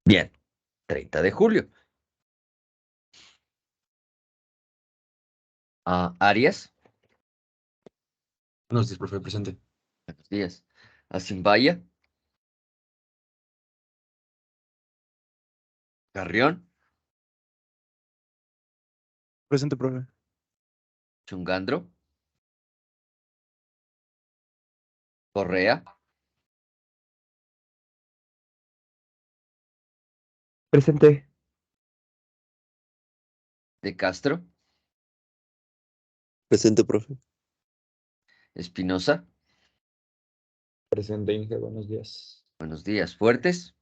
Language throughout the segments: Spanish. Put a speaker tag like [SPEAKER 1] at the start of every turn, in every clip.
[SPEAKER 1] Bien, 30 de julio. Arias.
[SPEAKER 2] Buenos días, profe, presente.
[SPEAKER 1] Buenos días. Asimbaya. Carrión.
[SPEAKER 3] Presente, profe.
[SPEAKER 1] Chungandro. Correa.
[SPEAKER 3] Presente.
[SPEAKER 1] De Castro.
[SPEAKER 4] Presente, profe.
[SPEAKER 1] Espinosa.
[SPEAKER 5] Presente, Inge, buenos días.
[SPEAKER 1] Buenos días. Fuertes.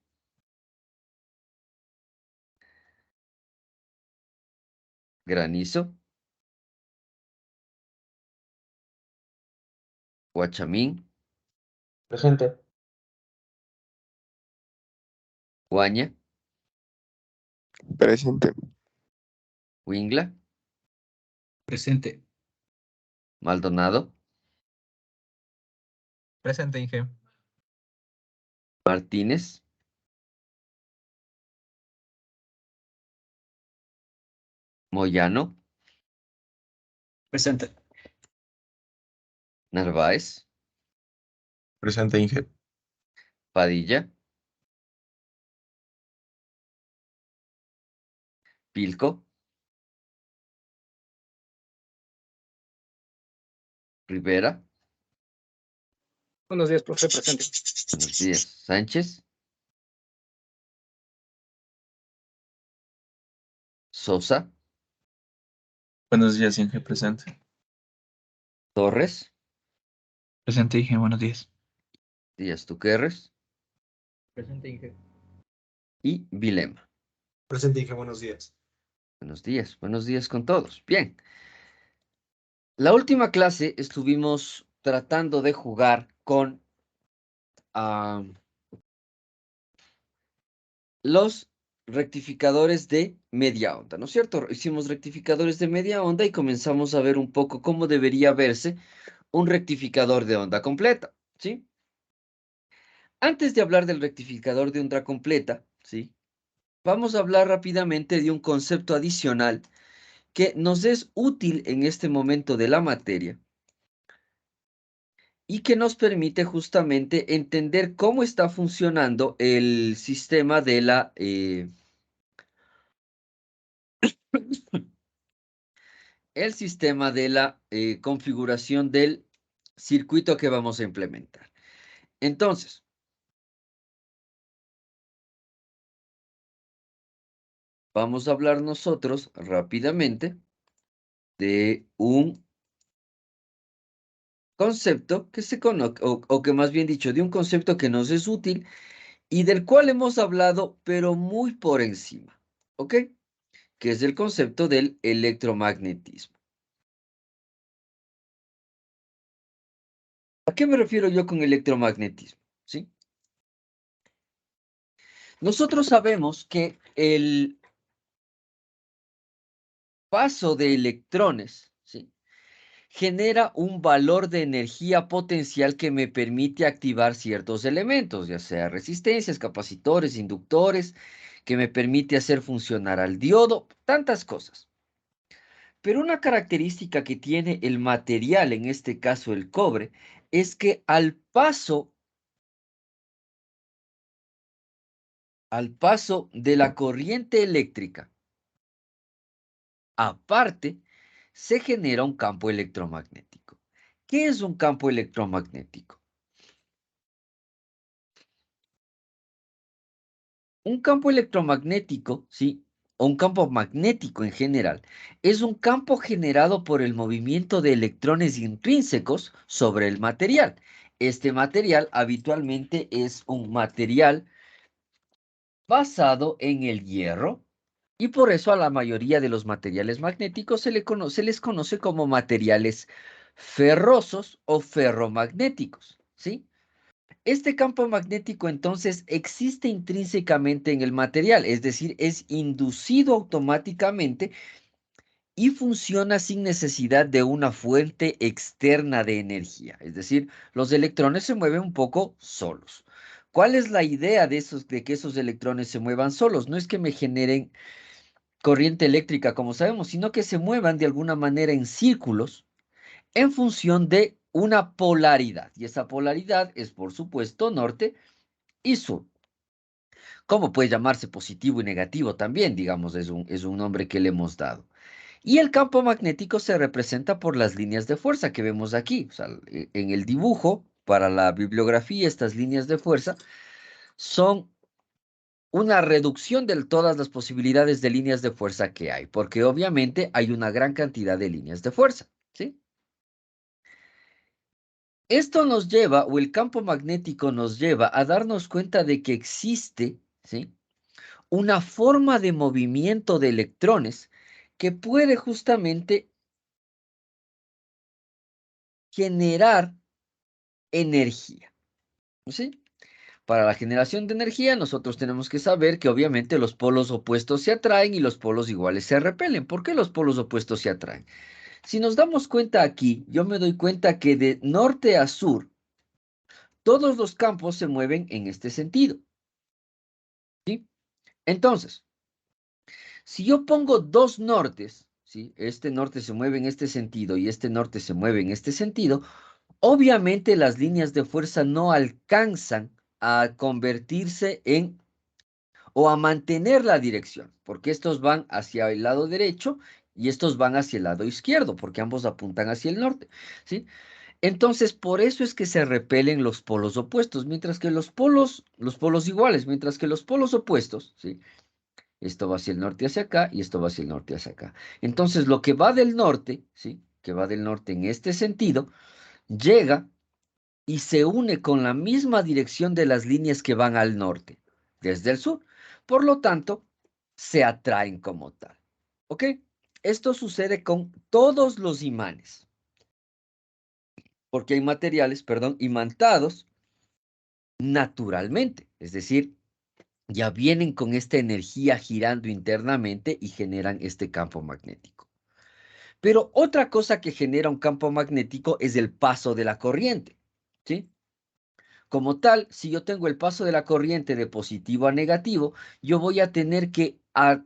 [SPEAKER 1] Granizo. Guachamín.
[SPEAKER 5] Presente.
[SPEAKER 1] Guaña.
[SPEAKER 4] Presente.
[SPEAKER 1] Wingla.
[SPEAKER 2] Presente.
[SPEAKER 1] Maldonado.
[SPEAKER 6] Presente, Inge.
[SPEAKER 1] Martínez. Moyano.
[SPEAKER 2] Presente.
[SPEAKER 1] Narváez.
[SPEAKER 2] Presente, Inge.
[SPEAKER 1] Padilla. Pilco. Rivera.
[SPEAKER 7] Buenos días, profe, presente.
[SPEAKER 1] Buenos días. Sánchez. Sosa.
[SPEAKER 2] Buenos días, Inge, presente.
[SPEAKER 1] Torres.
[SPEAKER 2] Presente, Inge, buenos días.
[SPEAKER 1] Díaz Tuquerres.
[SPEAKER 6] Presente, Inge.
[SPEAKER 1] Y Vilema.
[SPEAKER 3] Presente, Inge, buenos días.
[SPEAKER 1] Buenos días con todos. Bien. La última clase estuvimos tratando de jugar con los rectificadores de media onda, ¿no es cierto? Hicimos rectificadores de media onda y comenzamos a ver un poco cómo debería verse un rectificador de onda completa, ¿sí? Antes de hablar del rectificador de onda completa, ¿sí? Vamos a hablar rápidamente de un concepto adicional que nos es útil en este momento de la materia y que nos permite justamente entender cómo está funcionando el sistema de la configuración del circuito que vamos a implementar. Entonces, vamos a hablar nosotros rápidamente de un concepto que se conoce, o que más bien dicho, de un concepto que nos es útil y del cual hemos hablado, pero muy por encima, ¿ok? Que es el concepto del electromagnetismo. ¿A qué me refiero yo con electromagnetismo? ¿Sí? Nosotros sabemos que el paso de electrones, ¿sí?, genera un valor de energía potencial que me permite activar ciertos elementos, ya sea resistencias, capacitores, inductores, que me permite hacer funcionar al diodo, tantas cosas. Pero una característica que tiene el material, en este caso el cobre, es que al paso de la corriente eléctrica, aparte, se genera un campo electromagnético. ¿Qué es un campo electromagnético? Un campo electromagnético, ¿sí? O un campo magnético en general, es un campo generado por el movimiento de electrones intrínsecos sobre el material. Este material habitualmente es un material basado en el hierro y por eso a la mayoría de los materiales magnéticos se les conoce como materiales ferrosos o ferromagnéticos, ¿sí? Este campo magnético entonces existe intrínsecamente en el material, es decir, es inducido automáticamente y funciona sin necesidad de una fuente externa de energía, es decir, los electrones se mueven un poco solos. ¿Cuál es la idea de que esos electrones se muevan solos? No es que me generen corriente eléctrica, como sabemos, sino que se muevan de alguna manera en círculos en función de una polaridad. Y esa polaridad es, por supuesto, norte y sur. ¿Cómo puede llamarse positivo y negativo también? Digamos, es un nombre que le hemos dado. Y el campo magnético se representa por las líneas de fuerza que vemos aquí. O sea, en el dibujo, para la bibliografía, estas líneas de fuerza son una reducción de todas las posibilidades de líneas de fuerza que hay, porque obviamente hay una gran cantidad de líneas de fuerza, ¿sí? Esto nos lleva, o el campo magnético nos lleva a darnos cuenta de que existe, ¿sí?, una forma de movimiento de electrones que puede justamente generar energía, ¿sí? Para la generación de energía, nosotros tenemos que saber que obviamente los polos opuestos se atraen y los polos iguales se repelen. ¿Por qué los polos opuestos se atraen? Si nos damos cuenta aquí, yo me doy cuenta que de norte a sur, todos los campos se mueven en este sentido, ¿sí? Entonces, si yo pongo dos nortes, ¿sí? Este norte se mueve en este sentido y este norte se mueve en este sentido, obviamente las líneas de fuerza no alcanzan a convertirse en o a mantener la dirección, porque estos van hacia el lado derecho y estos van hacia el lado izquierdo, porque ambos apuntan hacia el norte, ¿sí? Entonces, por eso es que se repelen los polos opuestos, mientras que los polos iguales, mientras que los polos opuestos, ¿sí? Esto va hacia el norte hacia acá y esto va hacia el norte hacia acá. Entonces, lo que va del norte, ¿sí?, que va del norte en este sentido, llega y se une con la misma dirección de las líneas que van al norte, desde el sur. Por lo tanto, se atraen como tal. ¿Ok? Esto sucede con todos los imanes, porque hay materiales, perdón, imantados naturalmente, es decir, ya vienen con esta energía girando internamente y generan este campo magnético. Pero otra cosa que genera un campo magnético es el paso de la corriente, ¿sí? Como tal, si yo tengo el paso de la corriente de positivo a negativo, yo voy a tener que, a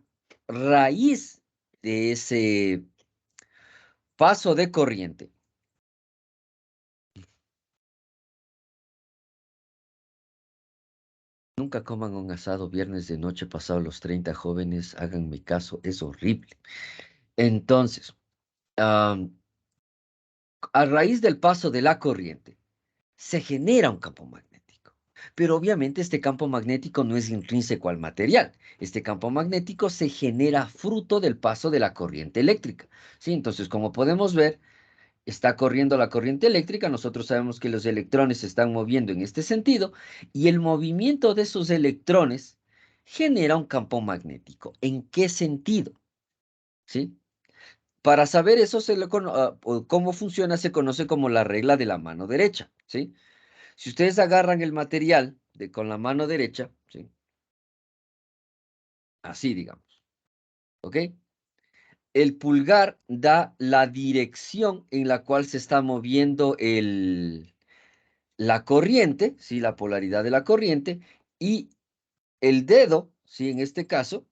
[SPEAKER 1] raíz de ese paso de corriente, nunca coman un asado viernes de noche pasado los 30 jóvenes, háganme caso, es horrible. Entonces, a raíz del paso de la corriente, se genera un campo magnético. Pero obviamente este campo magnético no es intrínseco al material. Este campo magnético se genera fruto del paso de la corriente eléctrica, ¿sí? Entonces, como podemos ver, está corriendo la corriente eléctrica. Nosotros sabemos que los electrones se están moviendo en este sentido y el movimiento de esos electrones genera un campo magnético. ¿En qué sentido? ¿Sí? Para saber eso, o cómo funciona, se conoce como la regla de la mano derecha, ¿sí? Si ustedes agarran el material con la mano derecha, ¿sí?, así digamos, ¿ok? El pulgar da la dirección en la cual se está moviendo la corriente, ¿sí?, la polaridad de la corriente, y el dedo, ¿sí?, en este caso,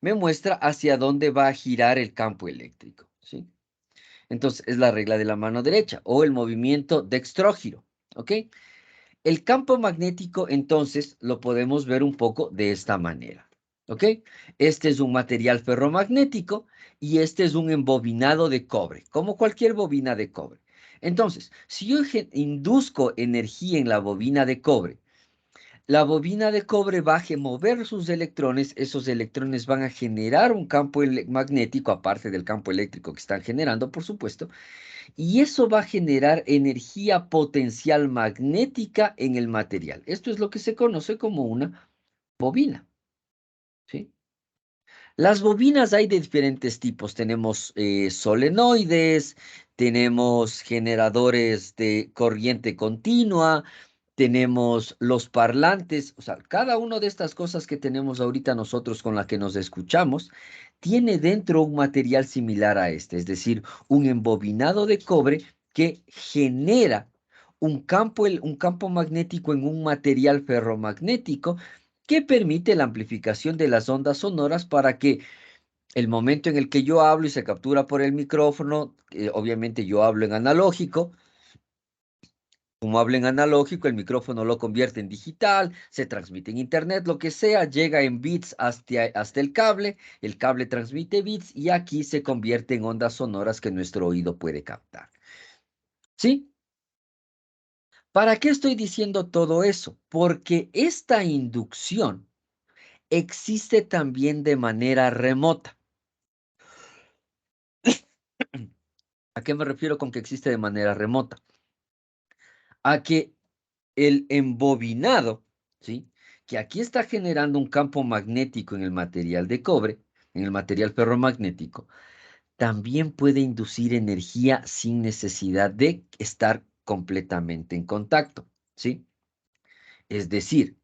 [SPEAKER 1] me muestra hacia dónde va a girar el campo eléctrico, ¿sí? Entonces, es la regla de la mano derecha o el movimiento dextrógiro, ¿ok? El campo magnético, entonces, lo podemos ver un poco de esta manera, ¿ok? Este es un material ferromagnético y este es un embobinado de cobre, como cualquier bobina de cobre. Entonces, si yo induzco energía en la bobina de cobre, la bobina de cobre va a mover sus electrones, esos electrones van a generar un campo magnético, aparte del campo eléctrico que están generando, por supuesto, y eso va a generar energía potencial magnética en el material. Esto es lo que se conoce como una bobina, ¿sí? Las bobinas hay de diferentes tipos. Tenemos solenoides, tenemos generadores de corriente continua, tenemos los parlantes. O sea, cada una de estas cosas que tenemos ahorita nosotros con la que nos escuchamos, tiene dentro un material similar a este, es decir, un embobinado de cobre que genera un campo magnético en un material ferromagnético que permite la amplificación de las ondas sonoras para que el momento en el que yo hablo y se captura por el micrófono, obviamente yo hablo en analógico. Como hablo en analógico, el micrófono lo convierte en digital, se transmite en internet, lo que sea, llega en bits hasta el cable transmite bits y aquí se convierte en ondas sonoras que nuestro oído puede captar. ¿Sí? ¿Para qué estoy diciendo todo eso? Porque esta inducción existe también de manera remota. ¿A qué me refiero con que existe de manera remota? A que el embobinado, ¿sí? Que aquí está generando un campo magnético en el material de cobre, en el material ferromagnético, también puede inducir energía sin necesidad de estar completamente en contacto, ¿sí? Es decir,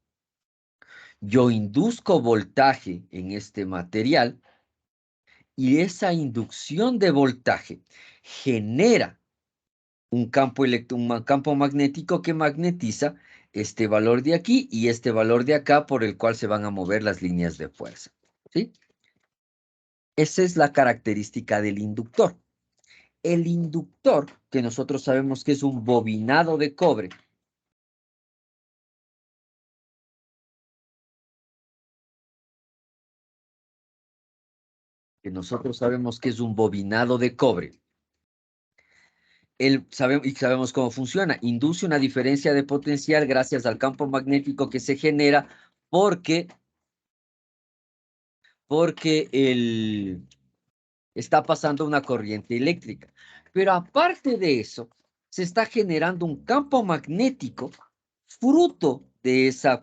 [SPEAKER 1] yo induzco voltaje en este material y esa inducción de voltaje genera un campo magnético que magnetiza este valor de aquí y este valor de acá por el cual se van a mover las líneas de fuerza, ¿sí? Esa es la característica del inductor. El inductor, que nosotros sabemos que es un bobinado de cobre, sabemos cómo funciona. Induce una diferencia de potencial gracias al campo magnético que se genera porque está pasando una corriente eléctrica. Pero aparte de eso, se está generando un campo magnético fruto de ese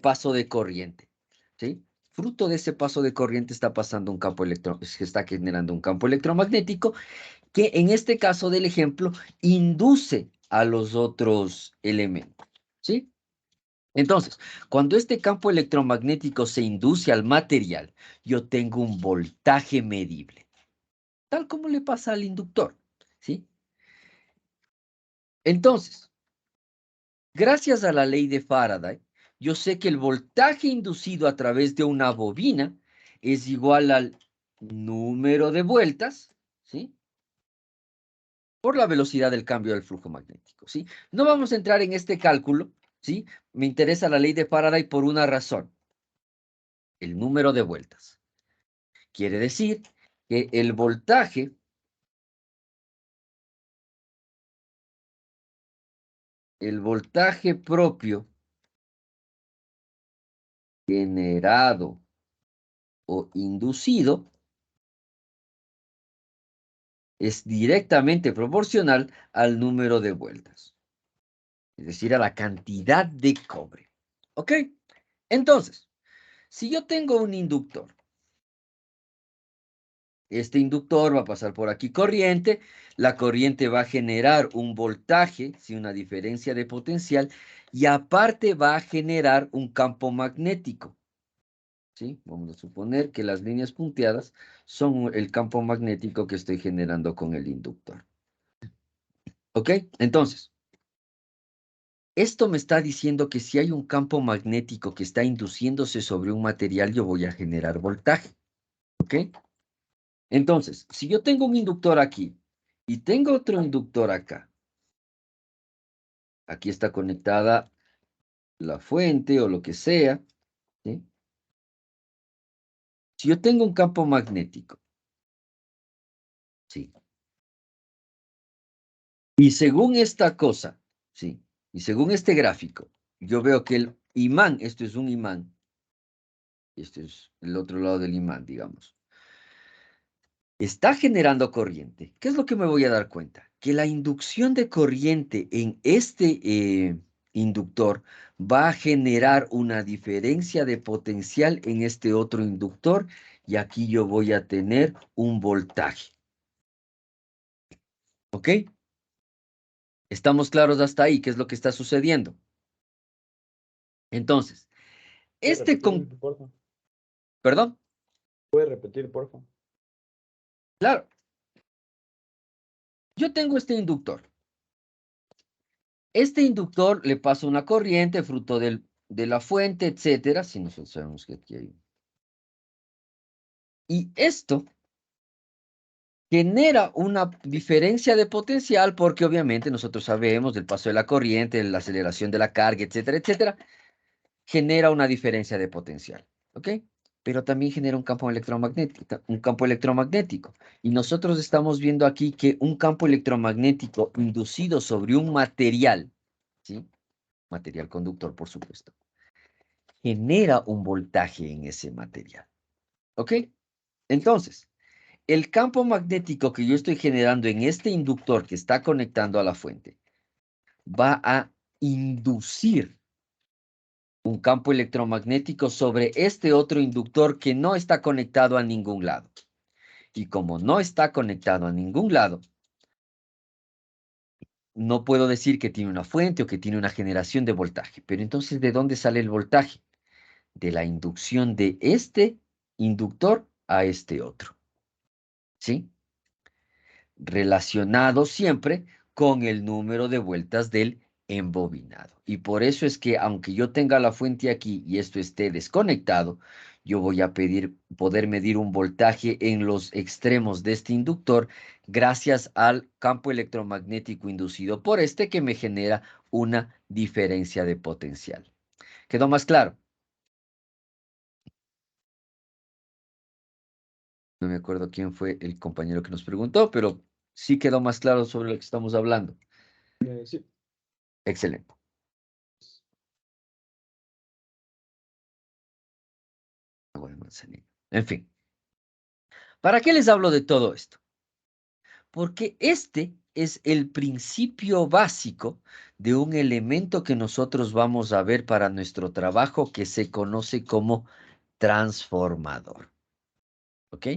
[SPEAKER 1] paso de corriente, ¿sí? Fruto de ese paso de corriente está pasando se está generando un campo electromagnético que en este caso del ejemplo induce a los otros elementos, ¿sí? Entonces, cuando este campo electromagnético se induce al material, yo tengo un voltaje medible, tal como le pasa al inductor, ¿sí? Entonces, gracias a la ley de Faraday, yo sé que el voltaje inducido a través de una bobina es igual al número de vueltas, ¿sí? Por la velocidad del cambio del flujo magnético, ¿sí? No vamos a entrar en este cálculo, ¿sí? Me interesa la ley de Faraday por una razón. El número de vueltas. Quiere decir que el voltaje propio generado o inducido es directamente proporcional al número de vueltas, es decir, a la cantidad de cobre. ¿Ok? Entonces, si yo tengo un inductor, este inductor va a pasar por aquí corriente, la corriente va a generar un voltaje, ¿sí? Una diferencia de potencial, y aparte va a generar un campo magnético. ¿Sí? Vamos a suponer que las líneas punteadas son el campo magnético que estoy generando con el inductor. ¿Ok? Entonces, esto me está diciendo que si hay un campo magnético que está induciéndose sobre un material, yo voy a generar voltaje. ¿Ok? Entonces, si yo tengo un inductor aquí y tengo otro inductor acá, aquí está conectada la fuente o lo que sea, ¿sí? Si yo tengo un campo magnético, ¿sí? Y según esta cosa, ¿sí? Y según este gráfico, yo veo que el imán, esto es un imán, esto es el otro lado del imán, digamos, está generando corriente. ¿Qué es lo que me voy a dar cuenta? Que la inducción de corriente en este inductor va a generar una diferencia de potencial en este otro inductor y aquí yo voy a tener un voltaje. ¿Ok? ¿Estamos claros hasta ahí? ¿Qué es lo que está sucediendo? Entonces, ¿Perdón?
[SPEAKER 5] ¿Puede repetir, por favor?
[SPEAKER 1] Claro. Yo tengo este inductor. Este inductor le pasa una corriente fruto de la fuente, etcétera. Si nosotros sabemos que aquí hay. Y esto genera una diferencia de potencial porque obviamente nosotros sabemos del paso de la corriente, la aceleración de la carga, etcétera, etcétera, genera una diferencia de potencial, ¿ok? Pero también genera un campo electromagnético. Y nosotros estamos viendo aquí que un campo electromagnético inducido sobre un material, ¿sí? Material conductor, por supuesto, genera un voltaje en ese material, ¿ok? Entonces, el campo magnético que yo estoy generando en este inductor que está conectando a la fuente va a inducir un campo electromagnético sobre este otro inductor que no está conectado a ningún lado. Y como no está conectado a ningún lado, no puedo decir que tiene una fuente o que tiene una generación de voltaje. Pero entonces, ¿de dónde sale el voltaje? De la inducción de este inductor a este otro. ¿Sí? Relacionado siempre con el número de vueltas del embobinado. Y por eso es que aunque yo tenga la fuente aquí y esto esté desconectado, yo voy a poder medir un voltaje en los extremos de este inductor gracias al campo electromagnético inducido por este que me genera una diferencia de potencial. ¿Quedó más claro? No me acuerdo quién fue el compañero que nos preguntó, pero sí quedó más claro sobre lo que estamos hablando.
[SPEAKER 5] Sí.
[SPEAKER 1] Excelente. En fin, ¿para qué les hablo de todo esto? Porque este es el principio básico de un elemento que nosotros vamos a ver para nuestro trabajo que se conoce como transformador. ¿Ok?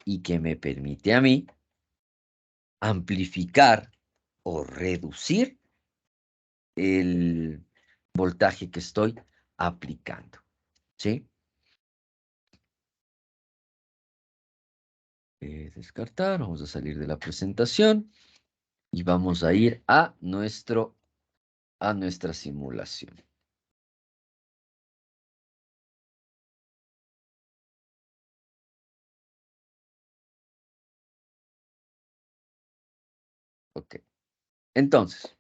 [SPEAKER 1] Y que me permite a mí amplificar o reducir el voltaje que estoy aplicando. ¿Sí? Descartar, vamos a salir de la presentación y vamos a ir a nuestra simulación. Ok. Entonces,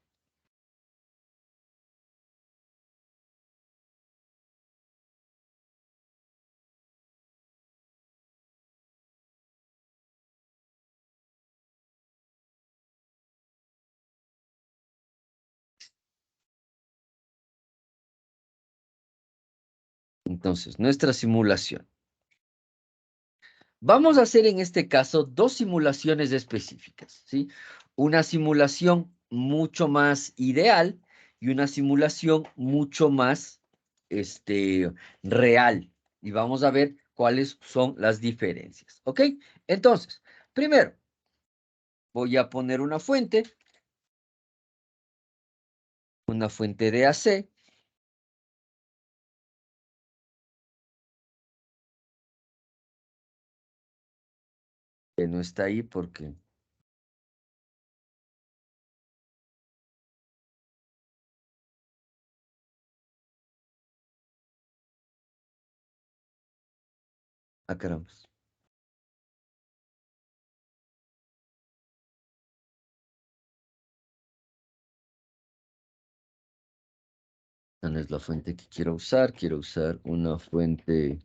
[SPEAKER 1] nuestra simulación. Vamos a hacer en este caso dos simulaciones específicas, ¿sí? Una simulación mucho más ideal y una simulación mucho más real. Y vamos a ver cuáles son las diferencias, ¿ok? Entonces, primero, voy a poner una fuente de AC. Que no está ahí porque... Ah, caramba. No es la fuente que quiero usar. Quiero usar una fuente...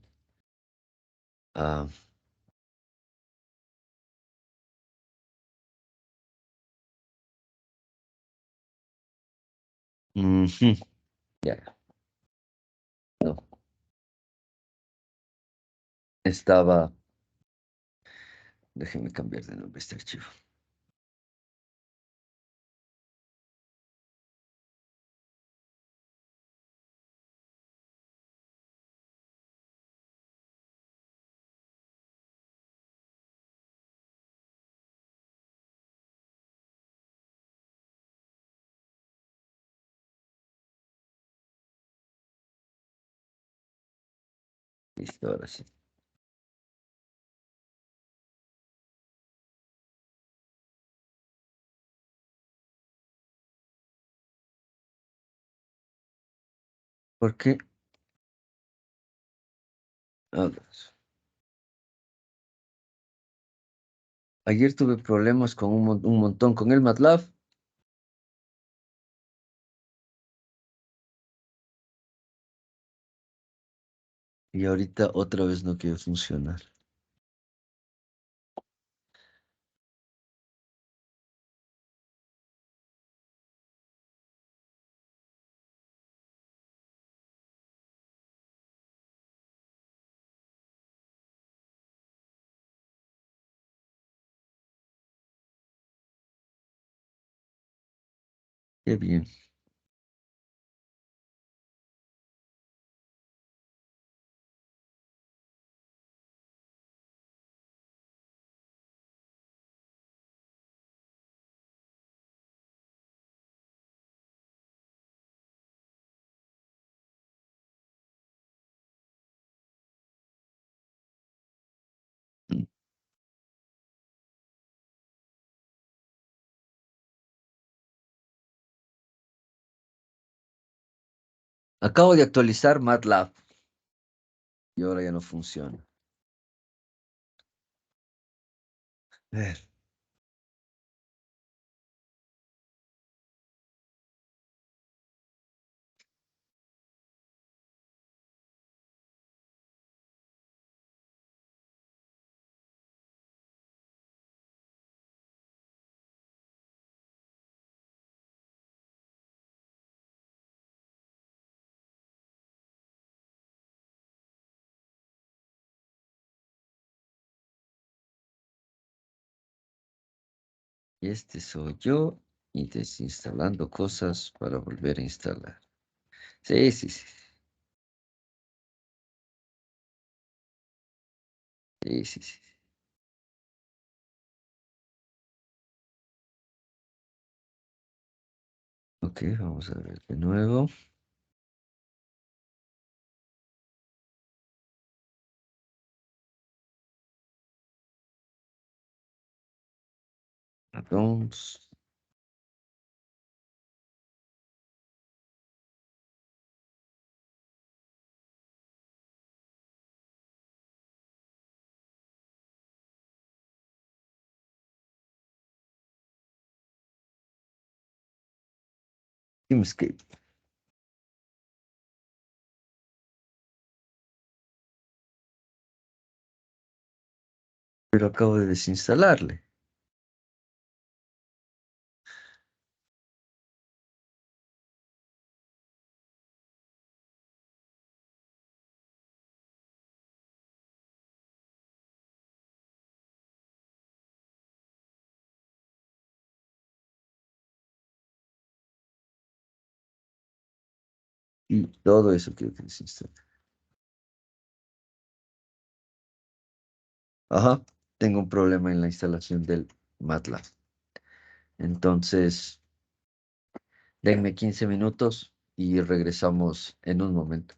[SPEAKER 1] ujú, ya, no. Estaba... Déjenme cambiar de nombre este archivo. Listo, ahora sí. Porque, a ver, ayer tuve problemas con un montón con el MATLAB. Y ahorita otra vez no quiere funcionar. Qué bien. Mm. Acabo de actualizar MATLAB y ahora ya no funciona. A ver. Y este soy yo y desinstalando cosas para volver a instalar. Sí, sí, sí. Sí, sí, sí. Ok, vamos a ver de nuevo. Addons. Teamscape. Pero acabo de desinstalarle. Y todo eso quiero que desinstale. Ajá, tengo un problema en la instalación del MATLAB. Entonces, denme 15 minutos y regresamos en un momento.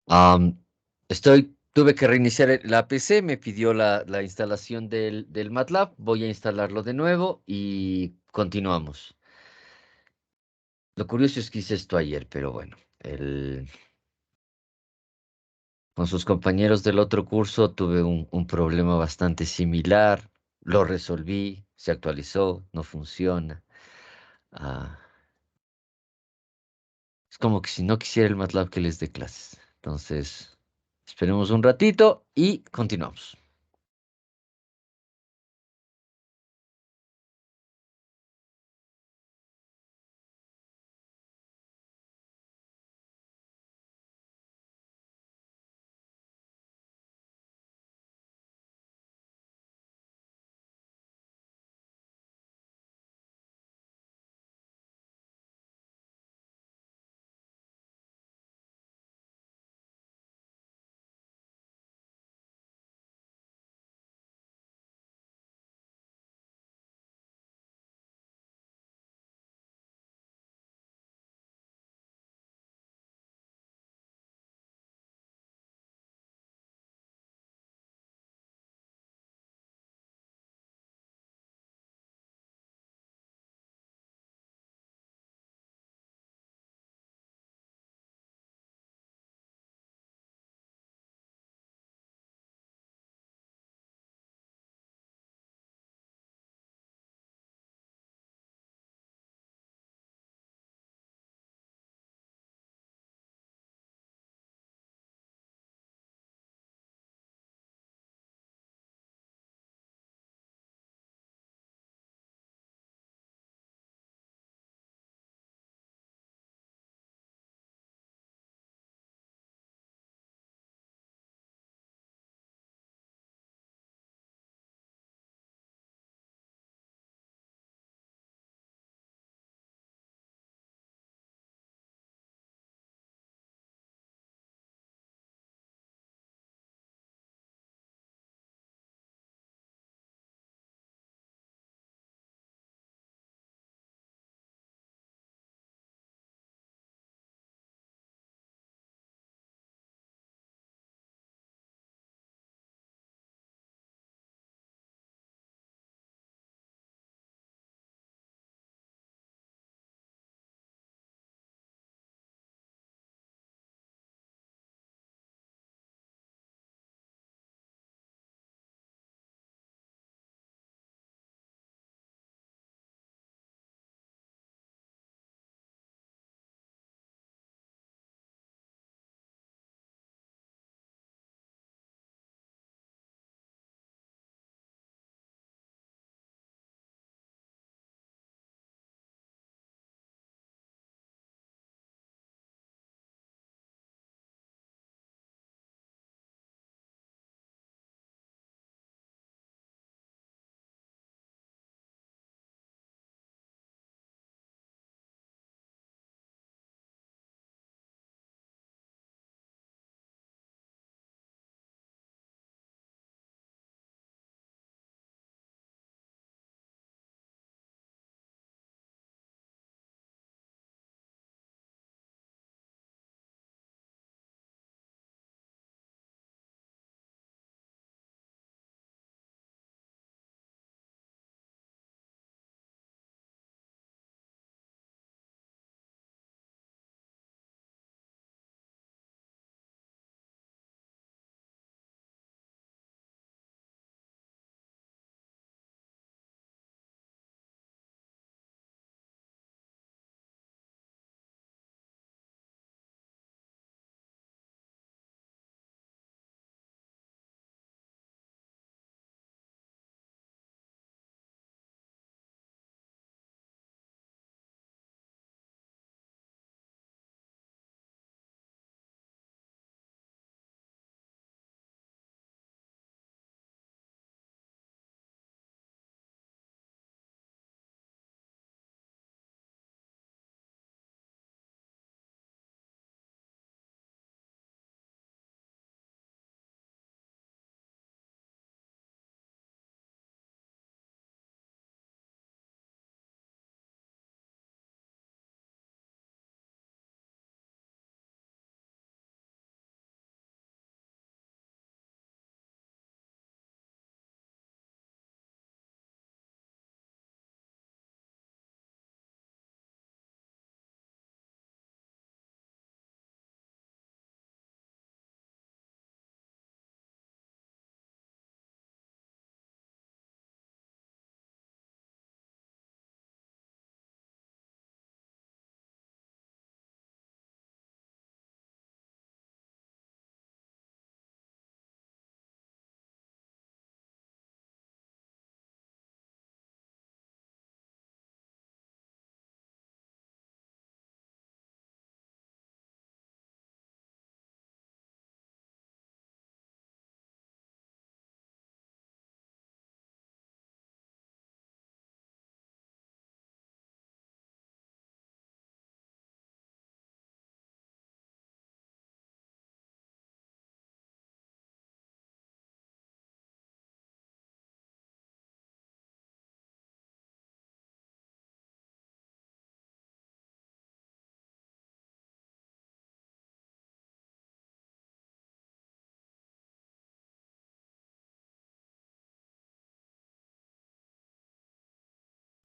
[SPEAKER 1] Am, tuve que reiniciar la PC, me pidió la instalación del MATLAB, voy a instalarlo de nuevo y continuamos. Lo curioso es que hice esto ayer, pero bueno, con sus compañeros del otro curso tuve un problema bastante similar, lo resolví, se actualizó, no funciona. Ah, es como que si no quisiera el MATLAB que les dé clases. Entonces, esperemos un ratito y continuamos.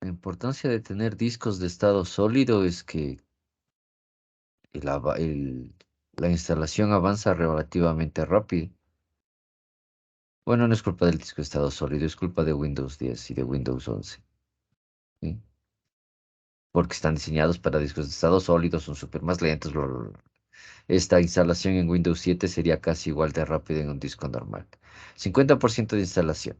[SPEAKER 1] La importancia de tener discos de estado sólido es que el ava- el- la instalación avanza relativamente rápido. Bueno, no es culpa del disco de estado sólido, es culpa de Windows 10 y de Windows 11. ¿Sí? Porque están diseñados para discos de estado sólido, son súper más lentos. Bla, bla, bla. Esta instalación en Windows 7 sería casi igual de rápida en un disco normal. 50% de instalación.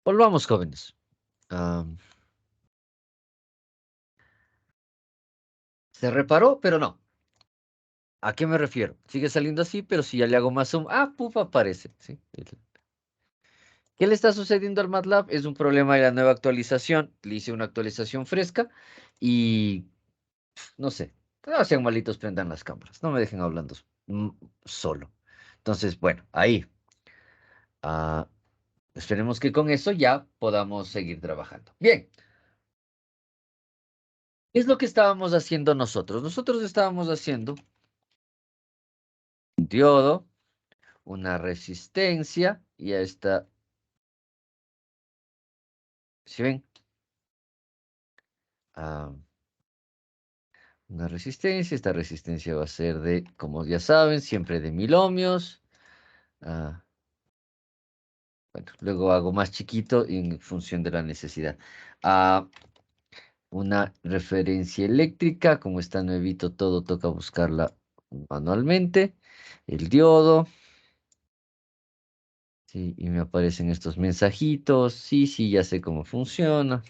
[SPEAKER 1] Volvamos, jóvenes. Am, se reparó, pero no. ¿A qué me refiero? Sigue saliendo así, pero si ya le hago más zoom, ¡puf! Aparece. ¿Sí? ¿Qué le está sucediendo al MATLAB? Es un problema de la nueva actualización. Le hice una actualización fresca y no sé. No sean malitos, prendan las cámaras. No me dejen hablando solo. Entonces, bueno, ahí. Ah, esperemos que con eso ya podamos seguir trabajando. Bien. ¿Qué es lo que estábamos haciendo nosotros? Nosotros estábamos haciendo un diodo, una resistencia y esta. ¿Sí ven? Ah, una resistencia. Esta resistencia va a ser de, como ya saben, siempre de 1000 ohmios. Ah, bueno, luego hago más chiquito en función de la necesidad. Ah, una referencia eléctrica. Como está nuevito todo, toca buscarla manualmente. El diodo. Sí, y me aparecen estos mensajitos. Sí, sí, ya sé cómo funciona.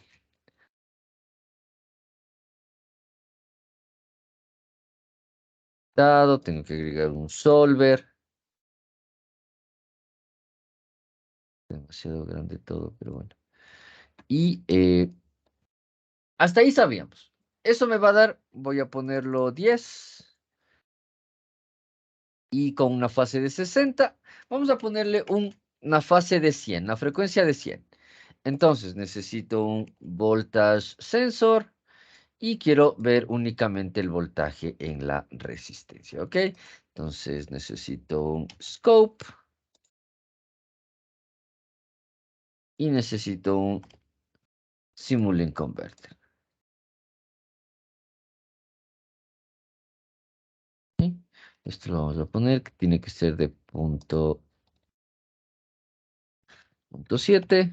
[SPEAKER 1] Tengo que agregar un solver. Demasiado grande todo, pero bueno. Y hasta ahí sabíamos. Eso me va a dar, voy a ponerlo 10 y con una fase de 60. Vamos a ponerle una fase de 100, la frecuencia de 100. Entonces necesito un voltage sensor y quiero ver únicamente el voltaje en la resistencia, ¿ok? Entonces necesito un scope y necesito un simulink converter. ¿Sí? Esto lo vamos a poner, que tiene que ser de punto 7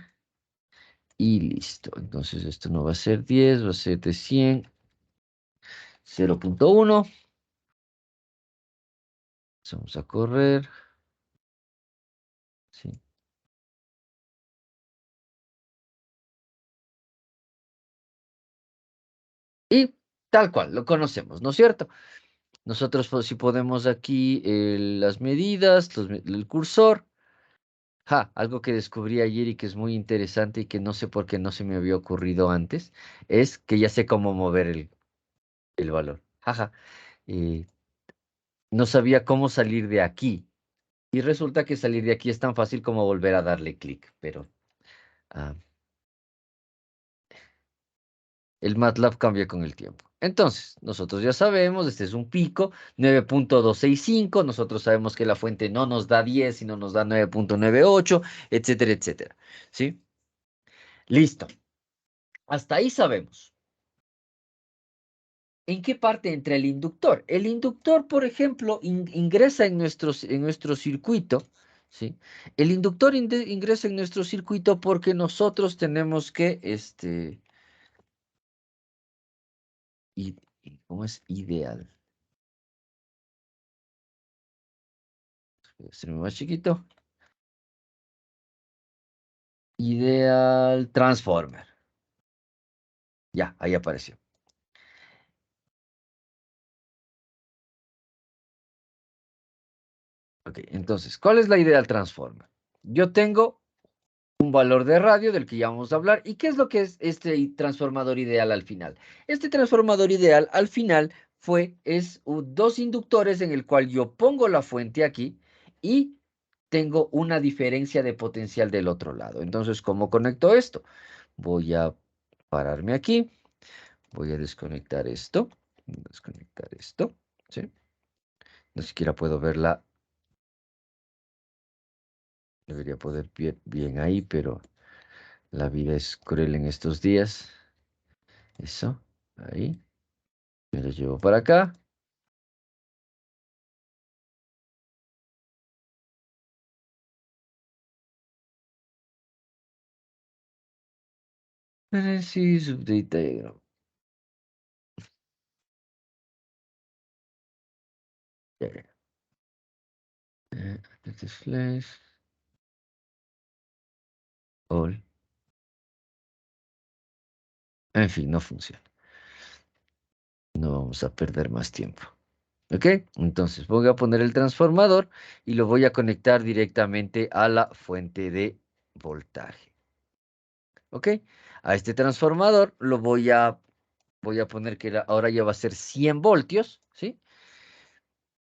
[SPEAKER 1] y listo. Entonces esto no va a ser 10, va a ser de 100, 0.1. Vamos a correr. Sí. Y tal cual, lo conocemos, ¿no es cierto? Nosotros pues, si podemos aquí las medidas, el cursor. Algo que descubrí ayer y que es muy interesante y que no sé por qué no se me había ocurrido antes, es que ya sé cómo mover el valor. Eh, no sabía cómo salir de aquí. Y resulta que salir de aquí es tan fácil como volver a darle clic, pero ah, el MATLAB cambia con el tiempo. Entonces, nosotros ya sabemos, este es un pico, 9.265, nosotros sabemos que la fuente no nos da 10, sino nos da 9.98, etcétera, etcétera. ¿Sí? Listo. Hasta ahí sabemos. ¿En qué parte entra el inductor? El inductor, por ejemplo, ingresa en nuestro circuito, ¿sí? El inductor ingresa en nuestro circuito porque nosotros tenemos que, ¿cómo es ideal? Voy a hacerme más chiquito. Ideal transformer. Ya, ahí apareció. Ok, entonces, ¿cuál es la ideal transformer? Yo tengo un valor de radio del que ya vamos a hablar. ¿Y qué es lo que es este transformador ideal al final? Este transformador ideal al final es dos inductores en el cual yo pongo la fuente aquí y tengo una diferencia de potencial del otro lado. Entonces, ¿cómo conecto esto? Voy a pararme aquí. Voy a desconectar esto, ¿sí? No siquiera puedo verla. Debería poder ver bien ahí, pero la vida es cruel en estos días. Eso, ahí. Me lo llevo para acá. Sí, update diagram. Ya, ya. This flash. All. En fin, no funciona. No vamos a perder más tiempo. ¿Ok? Entonces voy a poner el transformador y lo voy a conectar directamente a la fuente de voltaje. ¿Ok? A este transformador lo voy a poner que ahora ya va a ser 100 voltios, ¿sí?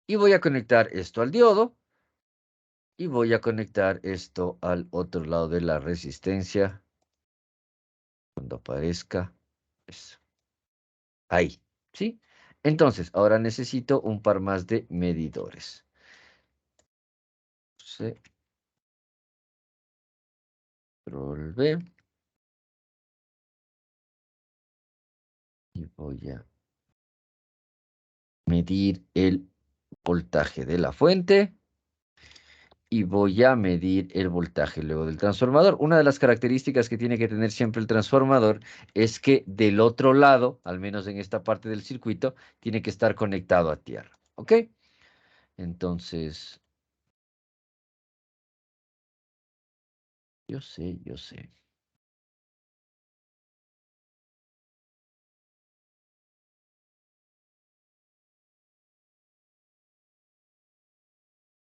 [SPEAKER 1] Y voy a conectar esto al diodo y voy a conectar esto al otro lado de la resistencia cuando aparezca eso. Ahí, ¿sí? Entonces, ahora necesito un par más de medidores. C, Control V. Y voy a medir el voltaje de la fuente. Y voy a medir el voltaje luego del transformador. Una de las características que tiene que tener siempre el transformador es que del otro lado, al menos en esta parte del circuito, tiene que estar conectado a tierra. ¿Ok? Entonces, yo sé, yo sé.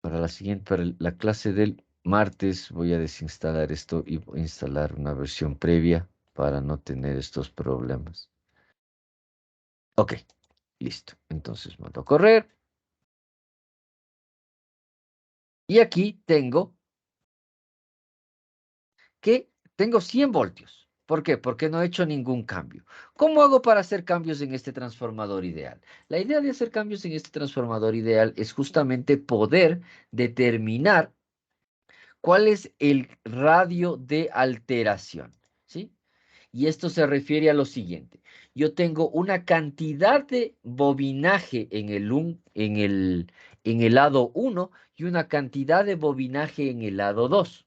[SPEAKER 1] Para la siguiente, para la clase del martes, voy a desinstalar esto y voy a instalar una versión previa para no tener estos problemas. Ok, listo. Entonces mando a correr. Y aquí tengo que tengo 100 voltios. ¿Por qué? Porque no he hecho ningún cambio. ¿Cómo hago para hacer cambios en este transformador ideal? La idea de hacer cambios en este transformador ideal es justamente poder determinar cuál es el radio de alteración, ¿sí? Y esto se refiere a lo siguiente. Yo tengo una cantidad de bobinaje en el lado 1 y una cantidad de bobinaje en el lado 2.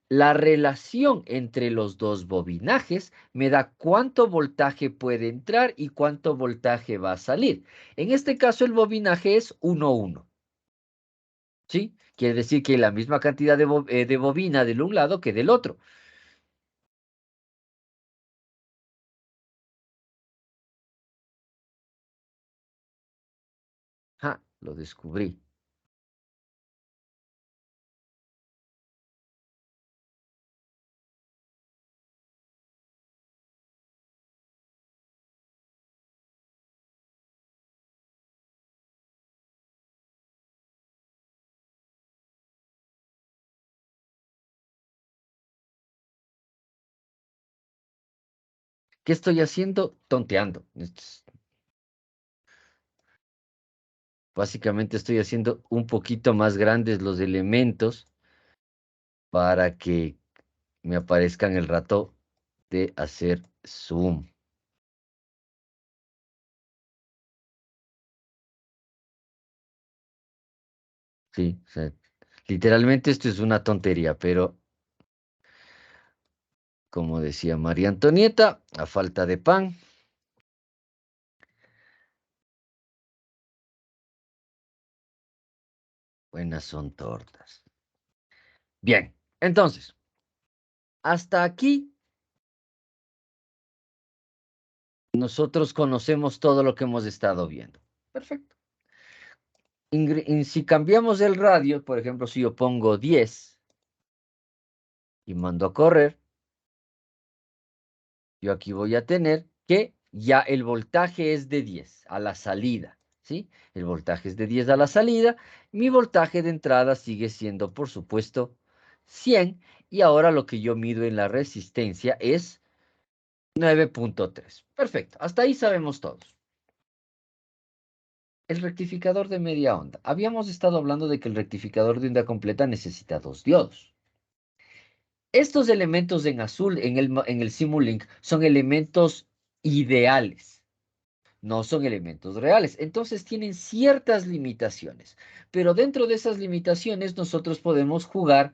[SPEAKER 1] La relación entre los dos bobinajes me da cuánto voltaje puede entrar y cuánto voltaje va a salir. En este caso el bobinaje es 1,1. ¿Sí? Quiere decir que hay la misma cantidad de bobina del un lado que del otro. Ja, lo descubrí. ¿Qué estoy haciendo? Tonteando. Básicamente estoy haciendo un poquito más grandes los elementos para que me aparezcan el rato de hacer zoom. Sí, o sea, literalmente esto es una tontería, pero como decía María Antonieta, a falta de pan, buenas son tortas. Bien, entonces, hasta aquí nosotros conocemos todo lo que hemos estado viendo. Perfecto. Si cambiamos el radio, por ejemplo, si yo pongo 10 y mando a correr, yo aquí voy a tener que ya el voltaje es de 10 a la salida, ¿sí? El voltaje es de 10 a la salida. Mi voltaje de entrada sigue siendo, por supuesto, 100. Y ahora lo que yo mido en la resistencia es 9,3. Perfecto, hasta ahí sabemos todos. El rectificador de media onda. Habíamos estado hablando de que el rectificador de onda completa necesita dos diodos. Estos elementos en azul en el Simulink son elementos ideales, no son elementos reales. Entonces tienen ciertas limitaciones, pero dentro de esas limitaciones nosotros podemos jugar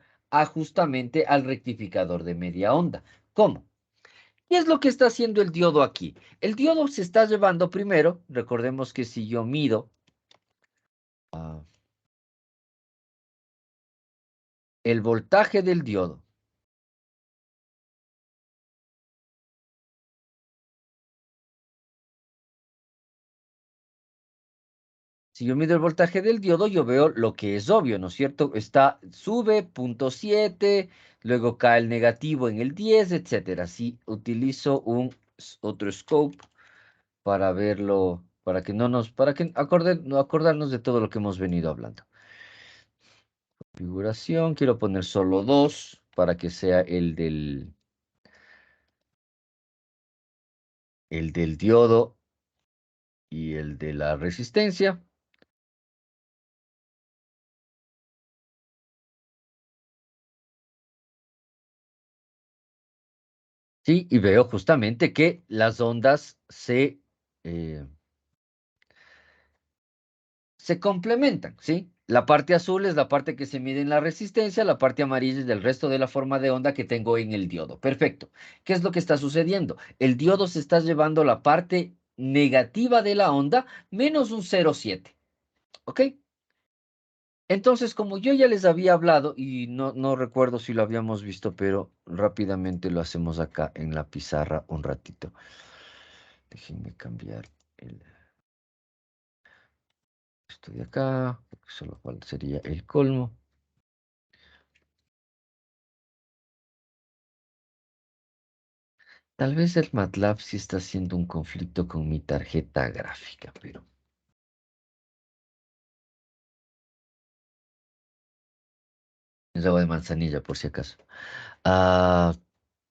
[SPEAKER 1] justamente al rectificador de media onda. ¿Cómo? ¿Qué es lo que está haciendo el diodo aquí? El diodo se está llevando primero, recordemos que si yo mido el voltaje del diodo Si yo mido el voltaje del diodo, yo veo lo que es obvio, ¿no es cierto? Sube 0.7, luego cae el negativo en el 10, etcétera. Si utilizo otro scope para verlo, para que no acordarnos de todo lo que hemos venido hablando. Configuración, quiero poner solo 2 para que sea el del diodo y el de la resistencia. Sí, y veo justamente que las ondas se complementan, ¿sí? La parte azul es la parte que se mide en la resistencia, la parte amarilla es del resto de la forma de onda que tengo en el diodo. Perfecto. ¿Qué es lo que está sucediendo? El diodo se está llevando la parte negativa de la onda menos un 0,7. ¿Ok? Entonces, como yo ya les había hablado, y no recuerdo si lo habíamos visto, pero rápidamente lo hacemos acá en la pizarra un ratito. Déjenme cambiar esto de acá, porque solo cual sería el colmo. Tal vez el MATLAB sí está haciendo un conflicto con mi tarjeta gráfica, pero... Es agua de manzanilla, por si acaso. Ah,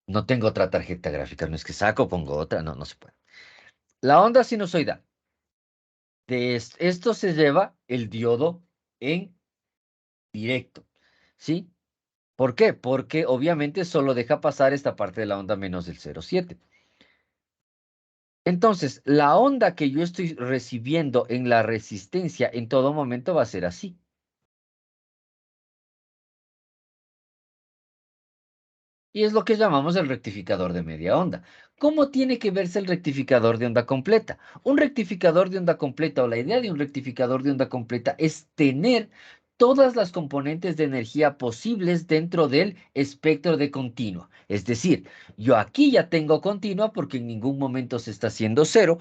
[SPEAKER 1] no tengo otra tarjeta gráfica, no es que saco, pongo otra, no se puede. La onda sinusoidal. De esto se lleva el diodo en directo, ¿sí? ¿Por qué? Porque obviamente solo deja pasar esta parte de la onda menos del 0,7. Entonces, la onda que yo estoy recibiendo en la resistencia en todo momento va a ser así. Y es lo que llamamos el rectificador de media onda. ¿Cómo tiene que verse el rectificador de onda completa? Un rectificador de onda completa o la idea de un rectificador de onda completa es tener todas las componentes de energía posibles dentro del espectro de continua. Es decir, yo aquí ya tengo continua porque en ningún momento se está haciendo cero,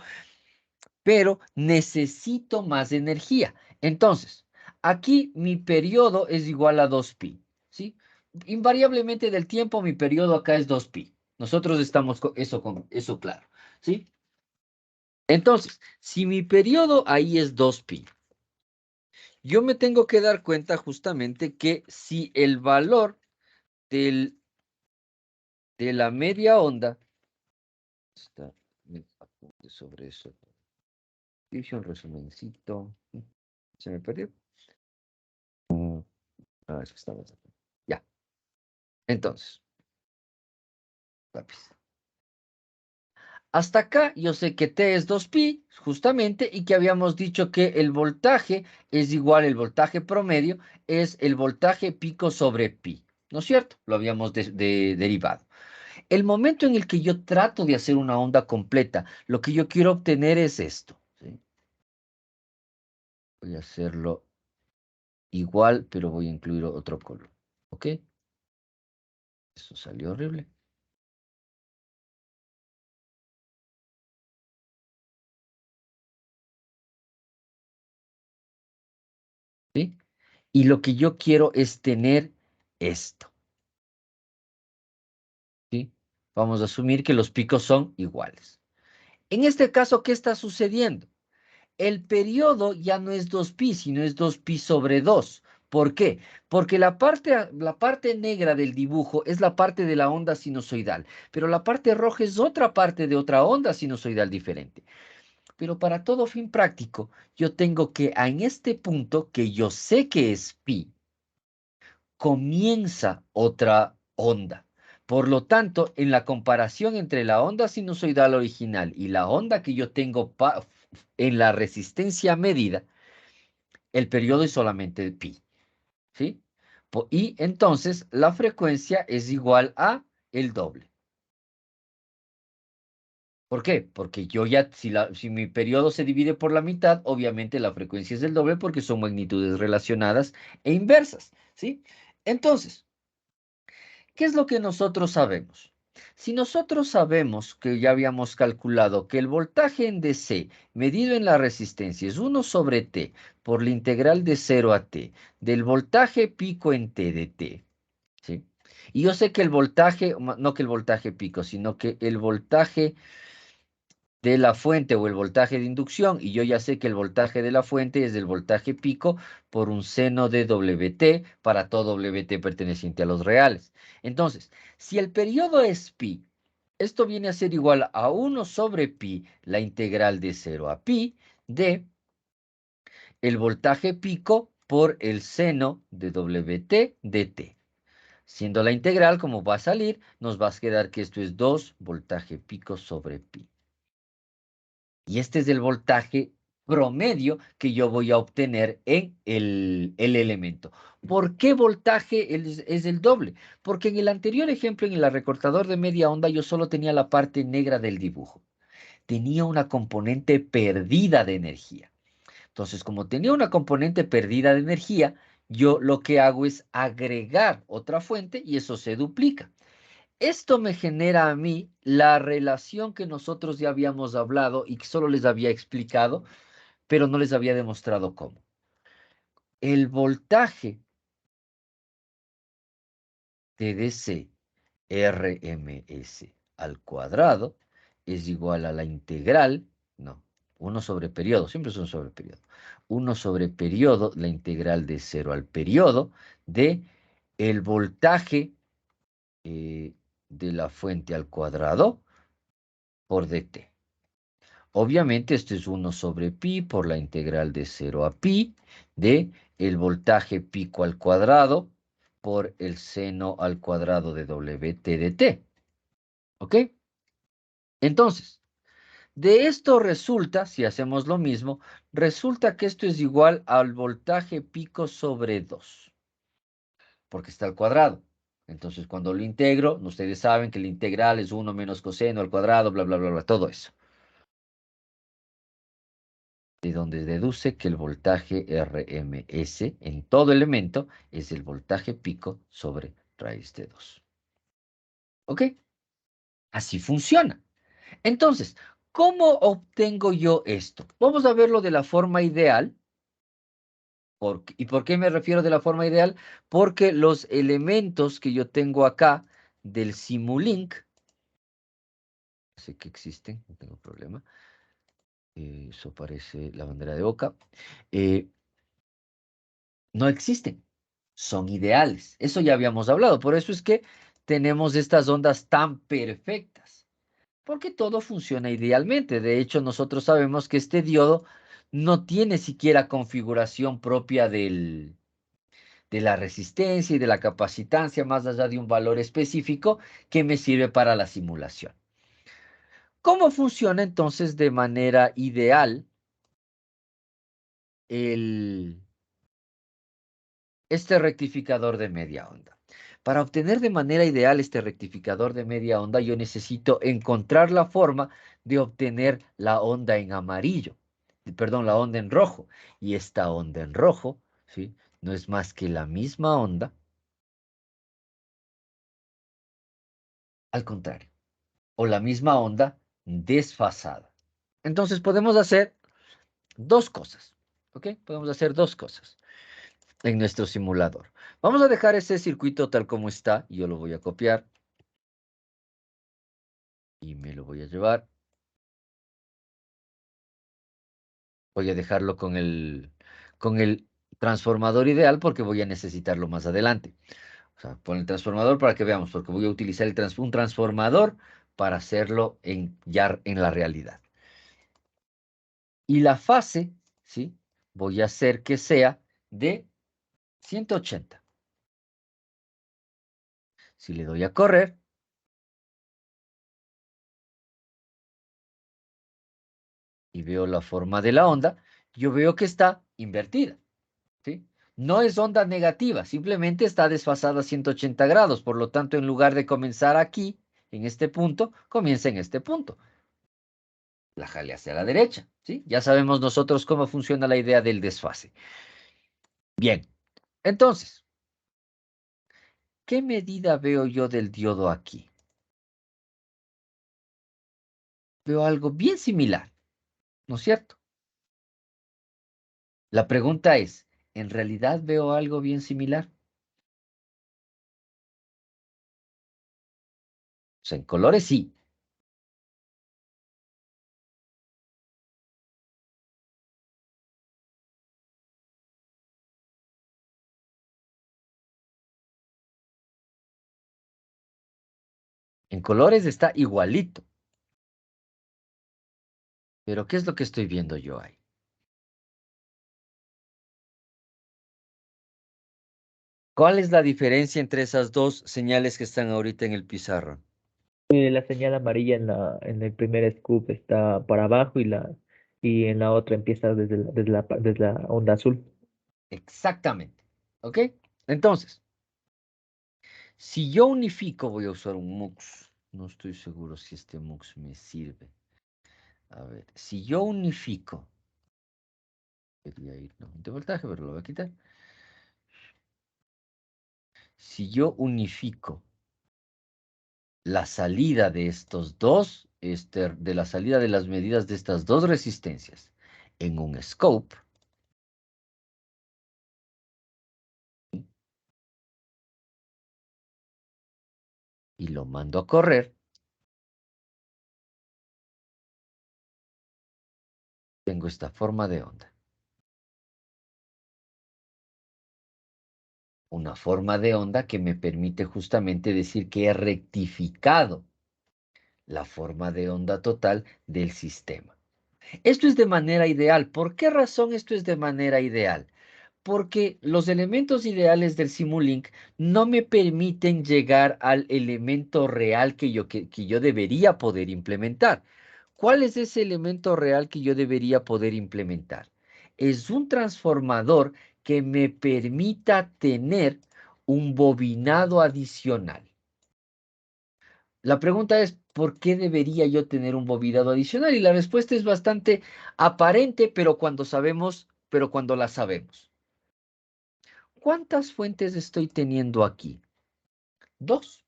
[SPEAKER 1] pero necesito más energía. Entonces, aquí mi periodo es igual a 2pi, ¿sí? Invariablemente del tiempo mi periodo acá es 2pi. Nosotros estamos con eso claro, ¿sí? Entonces, si mi periodo ahí es 2pi, yo me tengo que dar cuenta justamente que si el valor de la media onda, está, apunte sobre eso, hice un resumencito, se me perdió. Es que estamos aquí. Ya. Entonces, lápiz. Hasta acá yo sé que T es 2pi, justamente, y que habíamos dicho que el voltaje es igual, el voltaje promedio es el voltaje pico sobre pi. ¿No es cierto? Lo habíamos derivado. El momento en el que yo trato de hacer una onda completa, lo que yo quiero obtener es esto, ¿sí? Voy a hacerlo igual, pero voy a incluir otro color. ¿Ok? Eso salió horrible. ¿Sí? Y lo que yo quiero es tener esto. ¿Sí? Vamos a asumir que los picos son iguales. En este caso, ¿qué está sucediendo? El periodo ya no es 2pi, sino es 2pi sobre 2. ¿Por qué? Porque la parte negra del dibujo es la parte de la onda sinusoidal, pero la parte roja es otra parte de otra onda sinusoidal diferente. Pero para todo fin práctico, yo tengo que en este punto, que yo sé que es pi, comienza otra onda. Por lo tanto, en la comparación entre la onda sinusoidal original y la onda que yo tengo en la resistencia medida, el periodo es solamente pi, ¿sí? Y entonces la frecuencia es igual a el doble. ¿Por qué? Porque yo ya, si mi periodo se divide por la mitad, obviamente la frecuencia es el doble porque son magnitudes relacionadas e inversas, ¿sí? Entonces, ¿qué es lo que nosotros sabemos? Si nosotros sabemos que ya habíamos calculado que el voltaje en DC medido en la resistencia es 1 sobre T por la integral de 0 a T del voltaje pico en T de T, ¿sí? Y yo sé que el voltaje, no que el voltaje pico, sino que el voltaje de la fuente o el voltaje de inducción, y yo ya sé que el voltaje de la fuente es el voltaje pico por un seno de WT para todo WT perteneciente a los reales. Entonces, si el periodo es pi, esto viene a ser igual a 1 sobre pi, la integral de 0 a pi, de el voltaje pico por el seno de WT de T. Siendo la integral, como va a salir, nos va a quedar que esto es 2 voltaje pico sobre pi. Y este es el voltaje promedio que yo voy a obtener en el elemento. ¿Por qué voltaje es el doble? Porque en el anterior ejemplo, en el recortador de media onda, yo solo tenía la parte negra del dibujo. Tenía una componente perdida de energía. Entonces, como tenía una componente perdida de energía, yo lo que hago es agregar otra fuente y eso se duplica. Esto me genera a mí la relación que nosotros ya habíamos hablado y que solo les había explicado, pero no les había demostrado cómo. El voltaje de DC RMS al cuadrado es igual a la integral, no, 1 sobre periodo, siempre es 1 sobre periodo. 1 sobre periodo, la integral de 0 al periodo de el voltaje de la fuente al cuadrado por dt. Obviamente esto es 1 sobre pi por la integral de 0 a pi de el voltaje pico al cuadrado por el seno al cuadrado de WT de T. ¿Ok? Entonces, de esto resulta, si hacemos lo mismo, resulta que esto es igual al voltaje pico sobre 2, porque está al cuadrado. Entonces, cuando lo integro, ustedes saben que la integral es 1 menos coseno al cuadrado, bla, bla, bla, bla, todo eso. De donde deduce que el voltaje RMS en todo elemento es el voltaje pico sobre raíz de 2. ¿Ok? Así funciona. Entonces, ¿cómo obtengo yo esto? Vamos a verlo de la forma ideal. ¿Y por qué me refiero de la forma ideal? Porque los elementos que yo tengo acá del Simulink, sé que existen, no tengo problema. Eso parece la bandera de Oca. No existen, son ideales. Eso ya habíamos hablado. Por eso es que tenemos estas ondas tan perfectas, porque todo funciona idealmente. De hecho, nosotros sabemos que este diodo no tiene siquiera configuración propia de la resistencia y de la capacitancia, más allá de un valor específico que me sirve para la simulación. ¿Cómo funciona entonces de manera ideal este rectificador de media onda? Para obtener de manera ideal este rectificador de media onda, yo necesito encontrar la forma de obtener la onda en amarillo, perdón, la onda en rojo. Y esta onda en rojo, ¿sí?, no es más que la misma onda al contrario, o la misma onda desfasada. Entonces podemos hacer dos cosas, ¿ok? Podemos hacer dos cosas en nuestro simulador. Vamos a dejar ese circuito tal como está, y yo lo voy a copiar. Y me lo voy a llevar. Voy a dejarlo con el transformador ideal porque voy a necesitarlo más adelante. O sea, pon el transformador para que veamos, porque voy a utilizar un transformador para hacerlo ya en la realidad. Y la fase, ¿sí?, voy a hacer que sea de 180. Si le doy a correr, y veo la forma de la onda, yo veo que está invertida, ¿sí? No es onda negativa, simplemente está desfasada a 180 grados. Por lo tanto, en lugar de comenzar aquí, en este punto, comienza en este punto. La jale hacia la derecha, ¿sí? Ya sabemos nosotros cómo funciona la idea del desfase. Bien, entonces, ¿qué medida veo yo del diodo aquí? veo algo bien similar, ¿no es cierto? La pregunta es, ¿en realidad veo algo bien similar? O sea, en colores sí. En colores está igualito. Pero ¿qué es lo que estoy viendo yo ahí? ¿Cuál es la diferencia entre esas dos señales que están ahorita en el pizarrón?
[SPEAKER 4] La señal amarilla en el primer scoop está para abajo y en la otra empieza desde la onda azul.
[SPEAKER 1] Exactamente. ¿Ok? Entonces, si yo unifico, voy a usar un MUX. No estoy seguro si este MUX me sirve. A ver, si yo unifico, quería ir, no, de voltaje, pero lo voy a quitar. Si yo unifico la salida de estos dos, de la salida de las medidas de estas dos resistencias en un scope, y lo mando a correr, tengo esta forma de onda. Una forma de onda que me permite justamente decir que he rectificado la forma de onda total del sistema. Esto es de manera ideal. ¿Por qué razón esto es de manera ideal? Porque los elementos ideales del Simulink no me permiten llegar al elemento real que yo debería poder implementar. ¿Cuál es ese elemento real que yo debería poder implementar? Es un transformador que me permita tener un bobinado adicional. La pregunta es, ¿por qué debería yo tener un bobinado adicional? Y la respuesta es bastante aparente, pero cuando la sabemos. ¿Cuántas fuentes estoy teniendo aquí? Dos.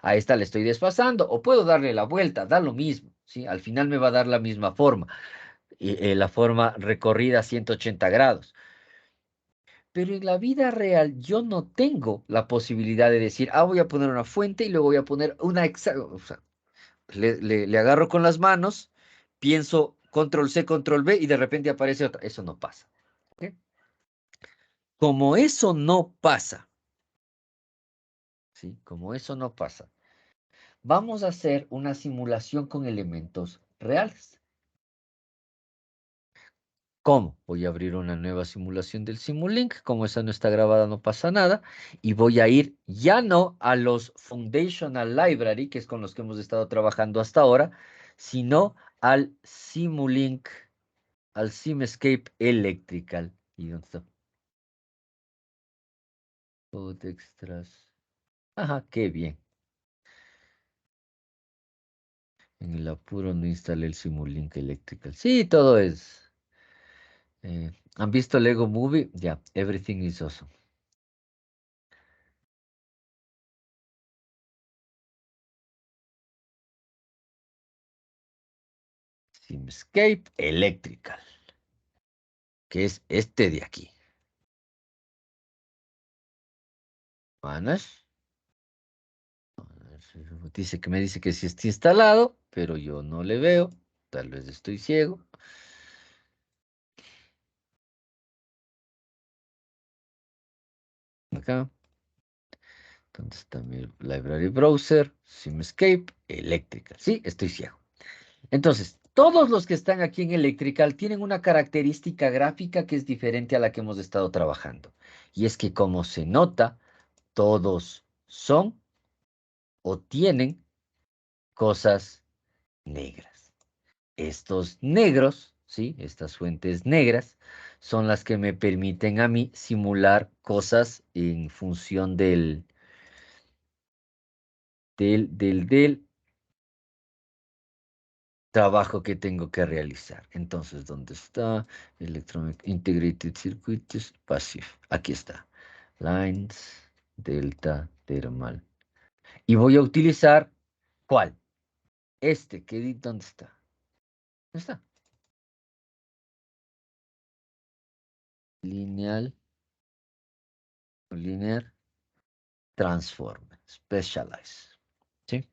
[SPEAKER 1] A esta le estoy desfasando o puedo darle la vuelta, da lo mismo, ¿sí? Al final me va a dar la misma forma, la forma recorrida 180 grados. Pero en la vida real yo no tengo la posibilidad de decir, voy a poner una fuente y luego voy a poner una exacta. O sea, le agarro con las manos, pienso control C, control V y de repente aparece otra. Eso no pasa. ¿Ok? Como eso no pasa, ¿sí? Como eso no pasa. Vamos a hacer una simulación con elementos reales. ¿Cómo? Voy a abrir una nueva simulación del Simulink. Como esa no está grabada, no pasa nada. Y voy a ir ya no a los Foundational Library, que es con los que hemos estado trabajando hasta ahora, sino al Simulink, al Simscape Electrical. ¿Y dónde está? Code extras. Ajá, qué bien. En el apuro no instalé el Simulink Electrical. Sí, todo es. ¿Han visto Lego Movie? Ya, everything is awesome. Simscape Electrical, que es este de aquí. Manas. Me dice que sí está instalado, pero yo no le veo. Tal vez estoy ciego. Acá. ¿Dónde está mi library browser? Simscape Electrical. Sí, estoy ciego. Entonces, todos los que están aquí en Electrical tienen una característica gráfica que es diferente a la que hemos estado trabajando. Y es que como se nota, todos son o tienen cosas negras. Estos negros, ¿sí? Estas fuentes negras son las que me permiten a mí simular cosas en función del trabajo que tengo que realizar. Entonces, ¿dónde está? Electronic Integrated Circuits Passive. Aquí está. Lines, delta, thermal. Y voy a utilizar, ¿cuál? ¿Dónde está? Ya está. Linear transform, specialize. ¿Sí?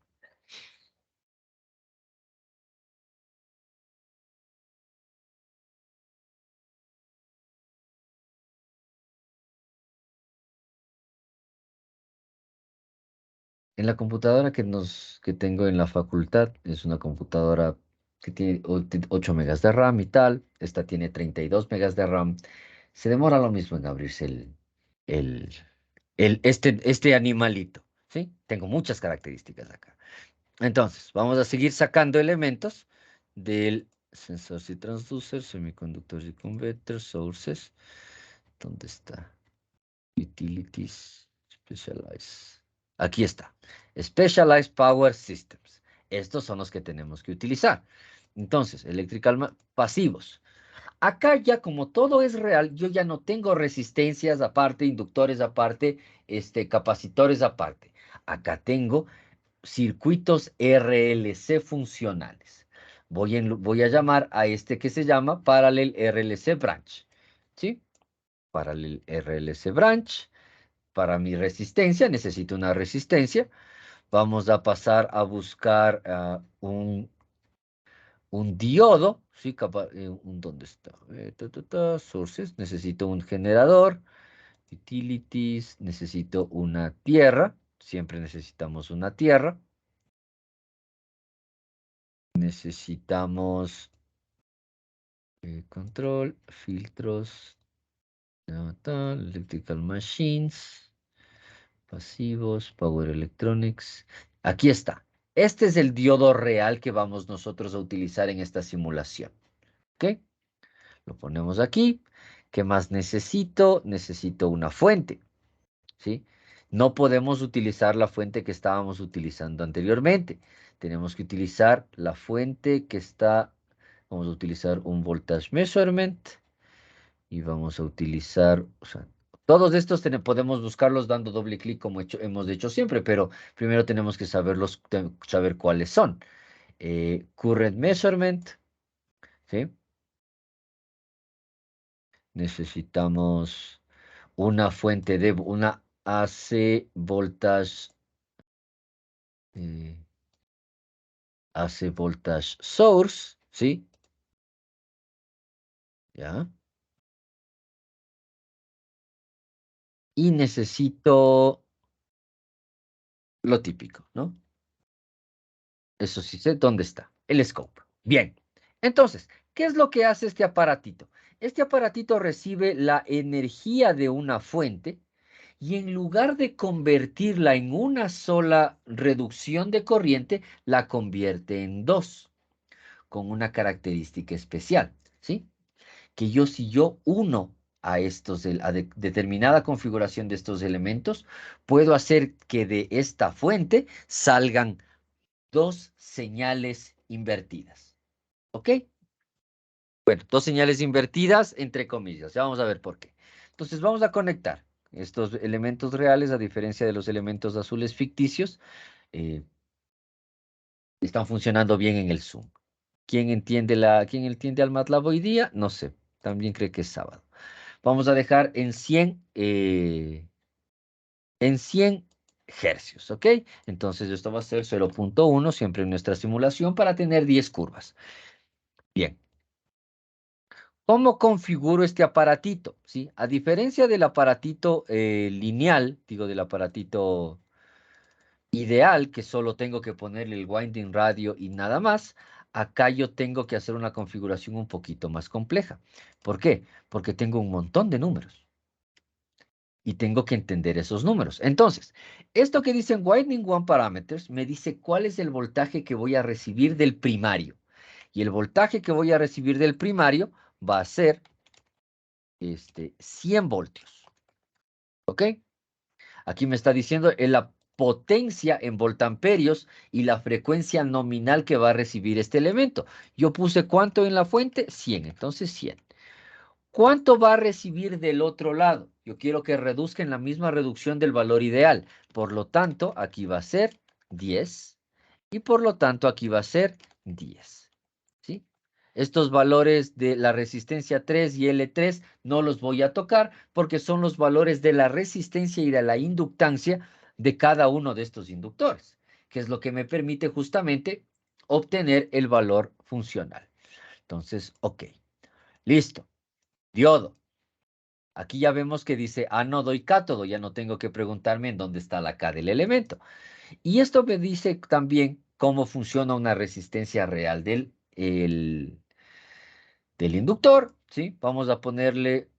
[SPEAKER 1] En la computadora que tengo en la facultad, es una computadora que tiene 8 megas de RAM y tal. Esta tiene 32 megas de RAM. Se demora lo mismo en abrirse el, este animalito. ¿Sí? Tengo muchas características acá. Entonces, vamos a seguir sacando elementos del sensors y transducers, semiconductors y converters, sources. ¿Dónde está? Utilities, specialize. Aquí está. Specialized Power Systems. Estos son los que tenemos que utilizar. Entonces, pasivos. Acá ya como todo es real, yo ya no tengo resistencias aparte, inductores aparte, capacitores aparte. Acá tengo circuitos RLC funcionales. Voy a llamar a este que se llama Parallel RLC Branch. ¿Sí? Parallel RLC Branch. Para mi resistencia, necesito una resistencia. Vamos a pasar a buscar un diodo. ¿Sí? ¿Dónde está? Sources. Necesito un generador. Utilities. Necesito una tierra. Siempre necesitamos una tierra. Necesitamos control, filtros, electrical machines, pasivos, power electronics. Aquí está. Este es el diodo real que vamos nosotros a utilizar en esta simulación. ¿Ok? Lo ponemos aquí. ¿Qué más necesito? Necesito una fuente. ¿Sí? No podemos utilizar la fuente que estábamos utilizando anteriormente. Tenemos que utilizar la fuente que está. Vamos a utilizar un voltage measurement y vamos a utilizar, o sea, todos estos podemos buscarlos dando doble clic como hemos hecho siempre, pero primero tenemos que saber cuáles son. Current measurement, ¿sí? Necesitamos una fuente de una AC voltage, eh, AC voltage source, ¿sí? ¿Ya? Y necesito lo típico, ¿no? Eso sí sé dónde está, el scope. Bien, entonces, ¿qué es lo que hace este aparatito? Este aparatito recibe la energía de una fuente y en lugar de convertirla en una sola reducción de corriente, la convierte en dos, con una característica especial, ¿sí? Que si yo uno a determinada configuración de estos elementos, puedo hacer que de esta fuente salgan dos señales invertidas. ¿Ok? Bueno, dos señales invertidas entre comillas. Ya vamos a ver por qué. Entonces vamos a conectar estos elementos reales, a diferencia de los elementos azules ficticios, están funcionando bien en el Zoom. ¿Quién entiende al MATLAB hoy día? No sé. También cree que es sábado. Vamos a dejar en 100 hercios, ¿ok? Entonces esto va a ser 0.1 siempre en nuestra simulación para tener 10 curvas. Bien. ¿Cómo configuro este aparatito? ¿Sí? A diferencia del aparatito lineal, digo del aparatito ideal, que solo tengo que ponerle el winding radio y nada más, acá yo tengo que hacer una configuración un poquito más compleja. ¿Por qué? Porque tengo un montón de números. Y tengo que entender esos números. Entonces, esto que dicen winding one parameters me dice cuál es el voltaje que voy a recibir del primario. Y el voltaje que voy a recibir del primario va a ser 100 voltios. ¿Ok? Aquí me está diciendo la potencia en voltamperios y la frecuencia nominal que va a recibir este elemento. Yo puse ¿cuánto en la fuente? 100, entonces 100. ¿Cuánto va a recibir del otro lado? Yo quiero que reduzca en la misma reducción del valor ideal. Por lo tanto, aquí va a ser 10 y por lo tanto aquí va a ser 10. ¿Sí? Estos valores de la resistencia 3 y L3 no los voy a tocar porque son los valores de la resistencia y de la inductancia de cada uno de estos inductores, que es lo que me permite justamente obtener el valor funcional. Entonces, ok. Listo. Diodo. Aquí ya vemos que dice ánodo y cátodo. Ya no tengo que preguntarme en dónde está la K del elemento. Y esto me dice también cómo funciona una resistencia real del inductor, ¿sí? Vamos a ponerle,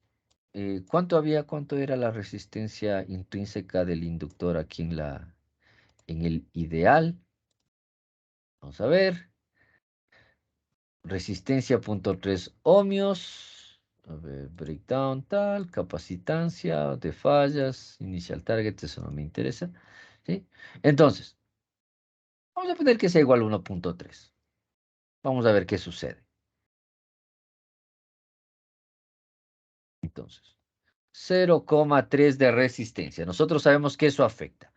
[SPEAKER 1] ¿cuánto era la resistencia intrínseca del inductor aquí en el ideal? Vamos a ver. Resistencia 0.3 ohmios. A ver, breakdown tal, capacitancia de fallas, inicial target, eso no me interesa, ¿sí? Entonces, vamos a poner que sea igual a 1.3. Vamos a ver qué sucede. Entonces, 0,3 de resistencia. Nosotros sabemos que eso afecta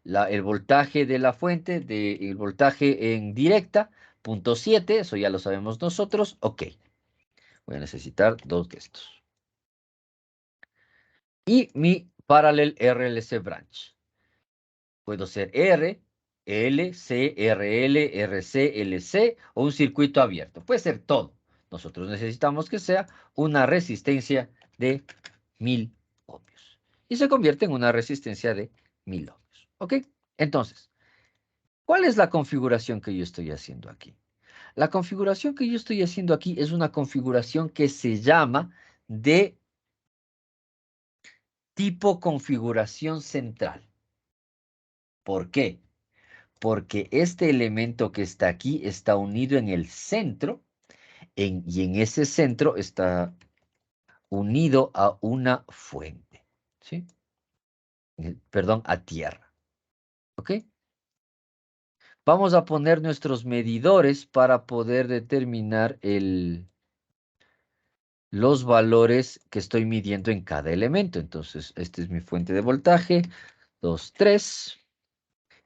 [SPEAKER 1] el voltaje de la fuente, el voltaje en directa, 0.7, eso ya lo sabemos nosotros. Ok, voy a necesitar 2 de estos. Y mi parallel RLC branch. Puedo ser R, L, C, RL, RC, LC o un circuito abierto. Puede ser todo. Nosotros necesitamos que sea una resistencia de 1000 ohmios. Y se convierte en una resistencia de 1000 ohmios. ¿Ok? Entonces, ¿cuál es la configuración que yo estoy haciendo aquí? La configuración que yo estoy haciendo aquí es una configuración que se llama de tipo configuración central. ¿Por qué? Porque este elemento que está aquí está unido en el centro y en ese centro está unido a una fuente, ¿sí? Perdón, a tierra, ¿ok? Vamos a poner nuestros medidores para poder determinar los valores que estoy midiendo en cada elemento. Entonces, esta es mi fuente de voltaje, 2, 3.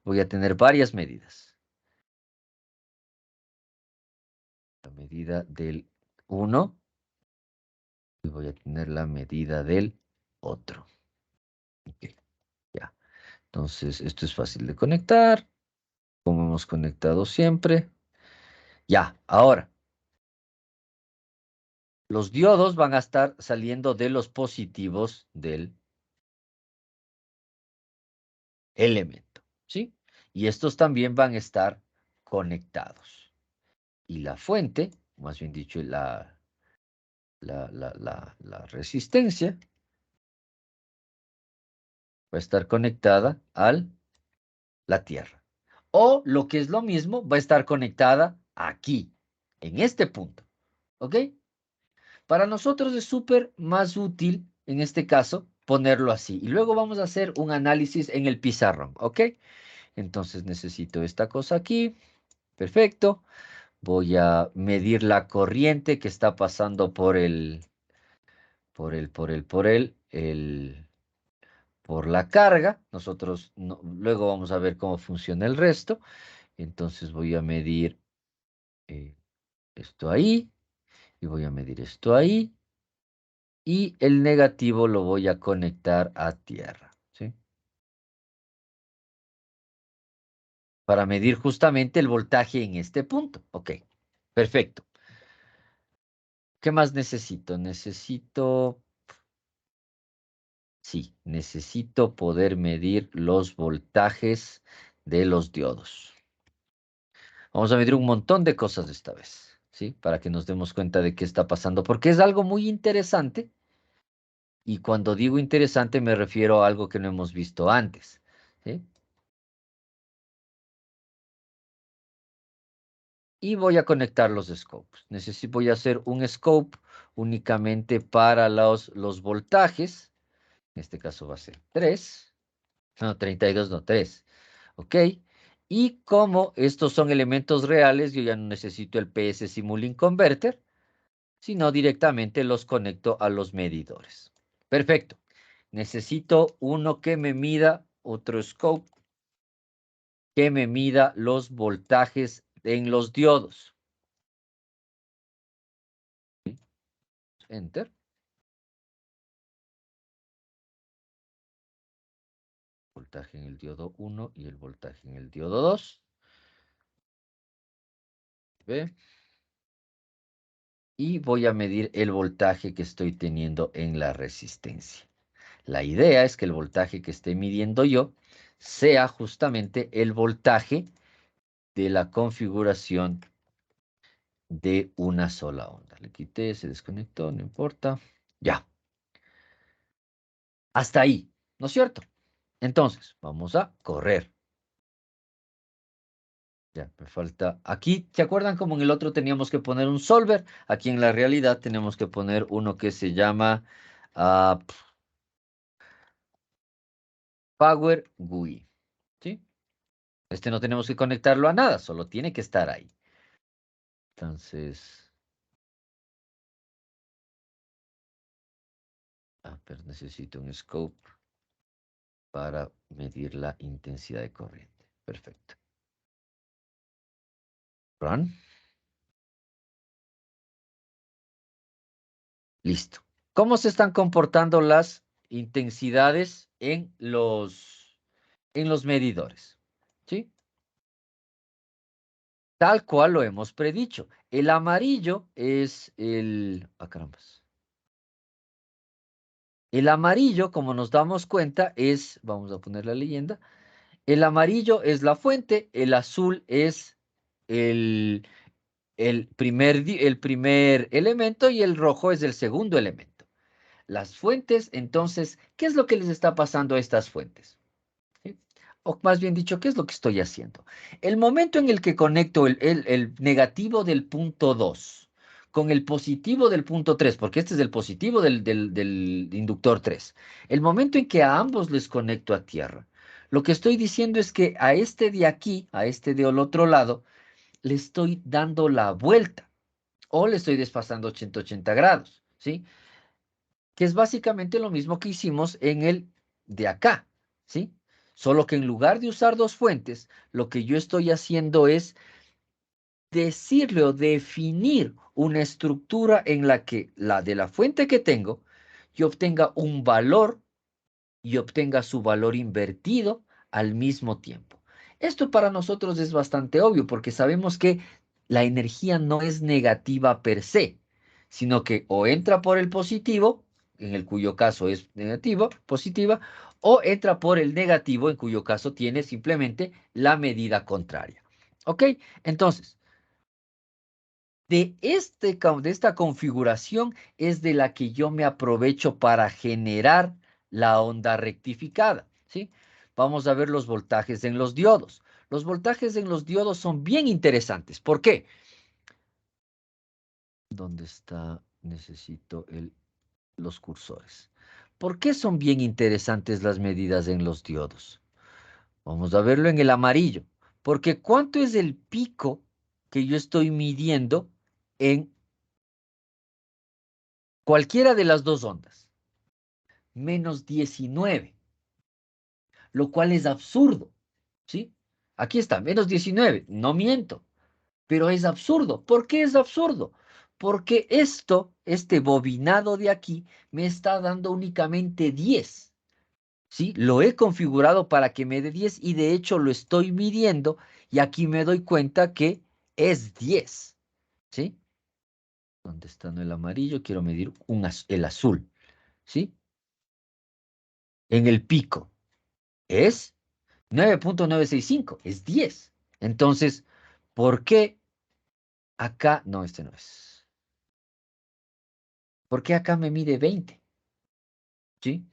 [SPEAKER 1] Voy a tener varias medidas. La medida del 1 y voy a tener la medida del otro. Okay, ya. Entonces, esto es fácil de conectar, como hemos conectado siempre. Ya, ahora. Los diodos van a estar saliendo de los positivos del elemento, ¿sí? Y estos también van a estar conectados. Y la fuente, más bien dicho, la resistencia va a estar conectada a la Tierra. O lo que es lo mismo, va a estar conectada aquí, en este punto. ¿Ok? Para nosotros es súper más útil, en este caso, ponerlo así. Y luego vamos a hacer un análisis en el pizarrón. ¿Ok? Entonces necesito esta cosa aquí. Perfecto. Voy a medir la corriente que está pasando por la carga. Nosotros luego vamos a ver cómo funciona el resto. Entonces voy a medir esto ahí y voy a medir esto ahí y el negativo lo voy a conectar a tierra, ¿sí? Para medir justamente el voltaje en este punto. Ok, perfecto. ¿Qué más necesito? Sí, necesito poder medir los voltajes de los diodos. Vamos a medir un montón de cosas esta vez, ¿sí? Para que nos demos cuenta de qué está pasando, porque es algo muy interesante. Y cuando digo interesante me refiero a algo que no hemos visto antes, ¿sí? Y voy a conectar los scopes. Voy a hacer un scope únicamente para los voltajes. En este caso va a ser 3. No, 32 no, 3. ¿Ok? Y como estos son elementos reales, yo ya no necesito el PS Simulink Converter, sino directamente los conecto a los medidores. Perfecto. Necesito uno que me mida, otro scope, que me mida los voltajes en los diodos. Enter. Voltaje en el diodo 1 y el voltaje en el diodo 2. ¿Ve? Y voy a medir el voltaje que estoy teniendo en la resistencia. La idea es que el voltaje que esté midiendo yo sea justamente el voltaje de la configuración de una sola onda. Le quité, se desconectó, no importa. Ya. Hasta ahí, ¿no es cierto? Entonces, vamos a correr. Ya, me falta. Aquí, ¿se acuerdan como en el otro teníamos que poner un solver? Aquí en la realidad tenemos que poner uno que se llama Power GUI. ¿Sí? Este no tenemos que conectarlo a nada, solo tiene que estar ahí. Entonces, pero necesito un scope para medir la intensidad de corriente. Perfecto. Run. Listo. ¿Cómo se están comportando las intensidades en los medidores? ¿Sí? Tal cual lo hemos predicho. El amarillo es el... Ah, carambas. El amarillo, como nos damos cuenta, es... Vamos a poner la leyenda. El amarillo es la fuente, el azul es el, el primer elemento y el rojo es el segundo elemento. Las fuentes, entonces, ¿qué es lo que les está pasando a estas fuentes? ¿Sí? O más bien dicho, ¿qué es lo que estoy haciendo? El momento en el que conecto el negativo del punto 2 con el positivo del punto 3, porque este es el positivo del inductor 3, el momento en que a ambos les conecto a tierra, lo que estoy diciendo es que a este de aquí, a este del otro lado, le estoy dando la vuelta o le estoy desfasando 180 grados, ¿sí? Que es básicamente lo mismo que hicimos en el de acá, ¿sí? Solo que en lugar de usar dos fuentes, lo que yo estoy haciendo es decirle o definir una estructura en la que la de la fuente que tengo, yo obtenga un valor y obtenga su valor invertido al mismo tiempo. Esto para nosotros es bastante obvio porque sabemos que la energía no es negativa per se, sino que o entra por el positivo, en el cuyo caso es negativa, positiva, o entra por el negativo, en cuyo caso tiene simplemente la medida contraria. ¿Ok? Entonces, de esta configuración es de la que yo me aprovecho para generar la onda rectificada, ¿sí? Vamos a ver los voltajes en los diodos. Los voltajes en los diodos son bien interesantes. ¿Por qué? ¿Dónde está? Necesito los cursores. ¿Por qué son bien interesantes las medidas en los diodos? Vamos a verlo en el amarillo. Porque ¿cuánto es el pico que yo estoy midiendo en cualquiera de las dos ondas? Menos 19, lo cual es absurdo, ¿sí? Aquí está, menos 19, no miento, pero es absurdo. ¿Por qué es absurdo? Porque este bobinado de aquí, me está dando únicamente 10, ¿sí? Lo he configurado para que me dé 10 y de hecho lo estoy midiendo y aquí me doy cuenta que es 10, ¿sí? ¿Dónde está el amarillo? Quiero medir el azul, ¿sí? En el pico es 9.965, es 10. Entonces, ¿por qué acá? No, este no es. ¿Por qué acá me mide 20? ¿Sí?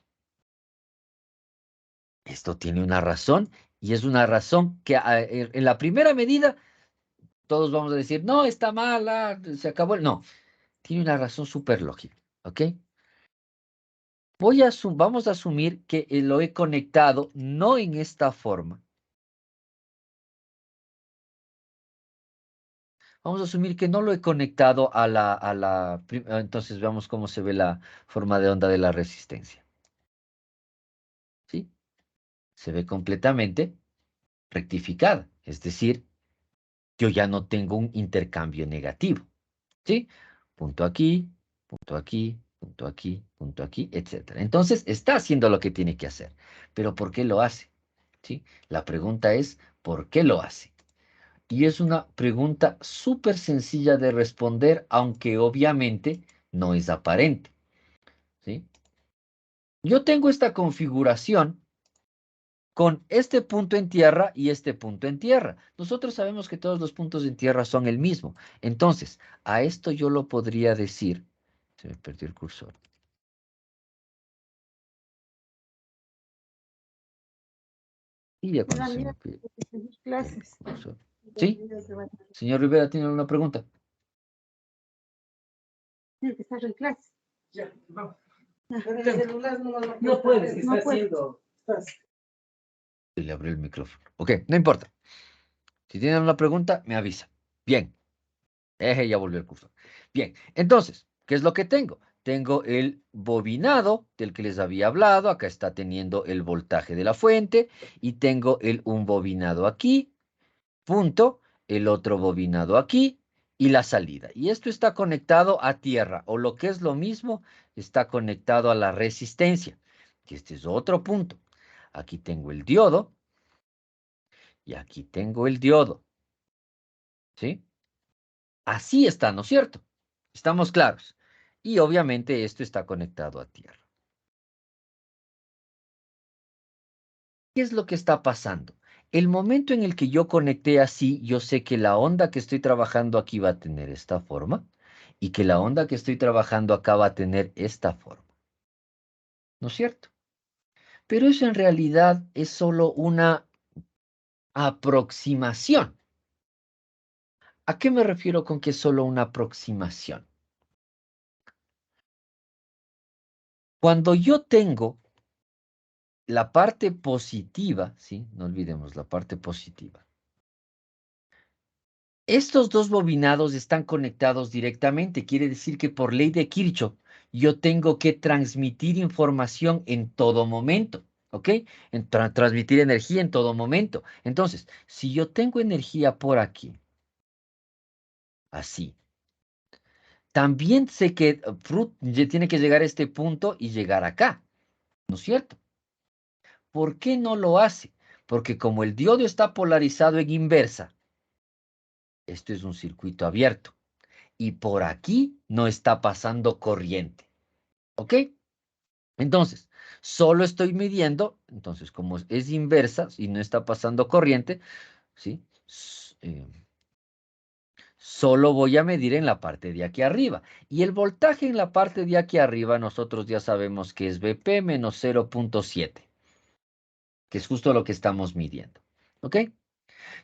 [SPEAKER 1] Esto tiene una razón y es una razón que en la primera medida todos vamos a decir, no, está mala, se acabó. No, tiene una razón súper lógica, ¿ok? Vamos a asumir que lo he conectado no en esta forma. Vamos a asumir que no lo he conectado entonces veamos cómo se ve la forma de onda de la resistencia. ¿Sí? Se ve completamente rectificada. Es decir, yo ya no tengo un intercambio negativo. ¿Sí? Punto aquí, punto aquí, punto aquí, punto aquí, etc. Entonces, está haciendo lo que tiene que hacer. ¿Pero por qué lo hace? ¿Sí? La pregunta es, ¿por qué lo hace? Y es una pregunta súper sencilla de responder, aunque obviamente no es aparente. ¿Sí? Yo tengo esta configuración con este punto en tierra y este punto en tierra. Nosotros sabemos que todos los puntos en tierra son el mismo. Entonces, a esto yo lo podría decir. Se me perdió el cursor. Y ya cuando se me pierde el cursor. ¿Sí? Señor Rivera, ¿tiene alguna pregunta?
[SPEAKER 8] Tiene que estar en clase.
[SPEAKER 7] Ya, vamos.
[SPEAKER 8] Pero el celular
[SPEAKER 7] No puedes, está
[SPEAKER 8] no puede.
[SPEAKER 7] haciendo.
[SPEAKER 1] Y le abrió el micrófono. Ok, no importa. Si tienen una pregunta, me avisa. Bien. Ya volvió el cursor. Bien, entonces, ¿qué es lo que tengo? Tengo el bobinado del que les había hablado. Acá está teniendo el voltaje de la fuente. Y tengo un bobinado aquí. Punto. El otro bobinado aquí. Y la salida. Y esto está conectado a tierra. O lo que es lo mismo, está conectado a la resistencia. Y este es otro punto. Aquí tengo el diodo. Y aquí tengo el diodo. ¿Sí? Así está, ¿no es cierto? Estamos claros. Y obviamente esto está conectado a tierra. ¿Qué es lo que está pasando? El momento en el que yo conecté así, yo sé que la onda que estoy trabajando aquí va a tener esta forma y que la onda que estoy trabajando acá va a tener esta forma. ¿No es cierto? Pero eso en realidad es solo una aproximación. ¿A qué me refiero con que es solo una aproximación? Cuando yo tengo la parte positiva, ¿sí? No olvidemos la parte positiva. Estos dos bobinados están conectados directamente. Quiere decir que por ley de Kirchhoff yo tengo que transmitir información en todo momento. ¿Ok? Transmitir energía en todo momento. Entonces, si yo tengo energía por aquí, así, también sé que tiene que llegar a este punto y llegar acá. ¿No es cierto? ¿Por qué no lo hace? Porque como el diodo está polarizado en inversa, esto es un circuito abierto. Y por aquí no está pasando corriente. ¿Ok? Entonces, solo estoy midiendo, entonces como es inversa y no está pasando corriente, ¿sí? Solo voy a medir en la parte de aquí arriba. Y el voltaje en la parte de aquí arriba, nosotros ya sabemos que es BP menos 0.7, que es justo lo que estamos midiendo. ¿Ok?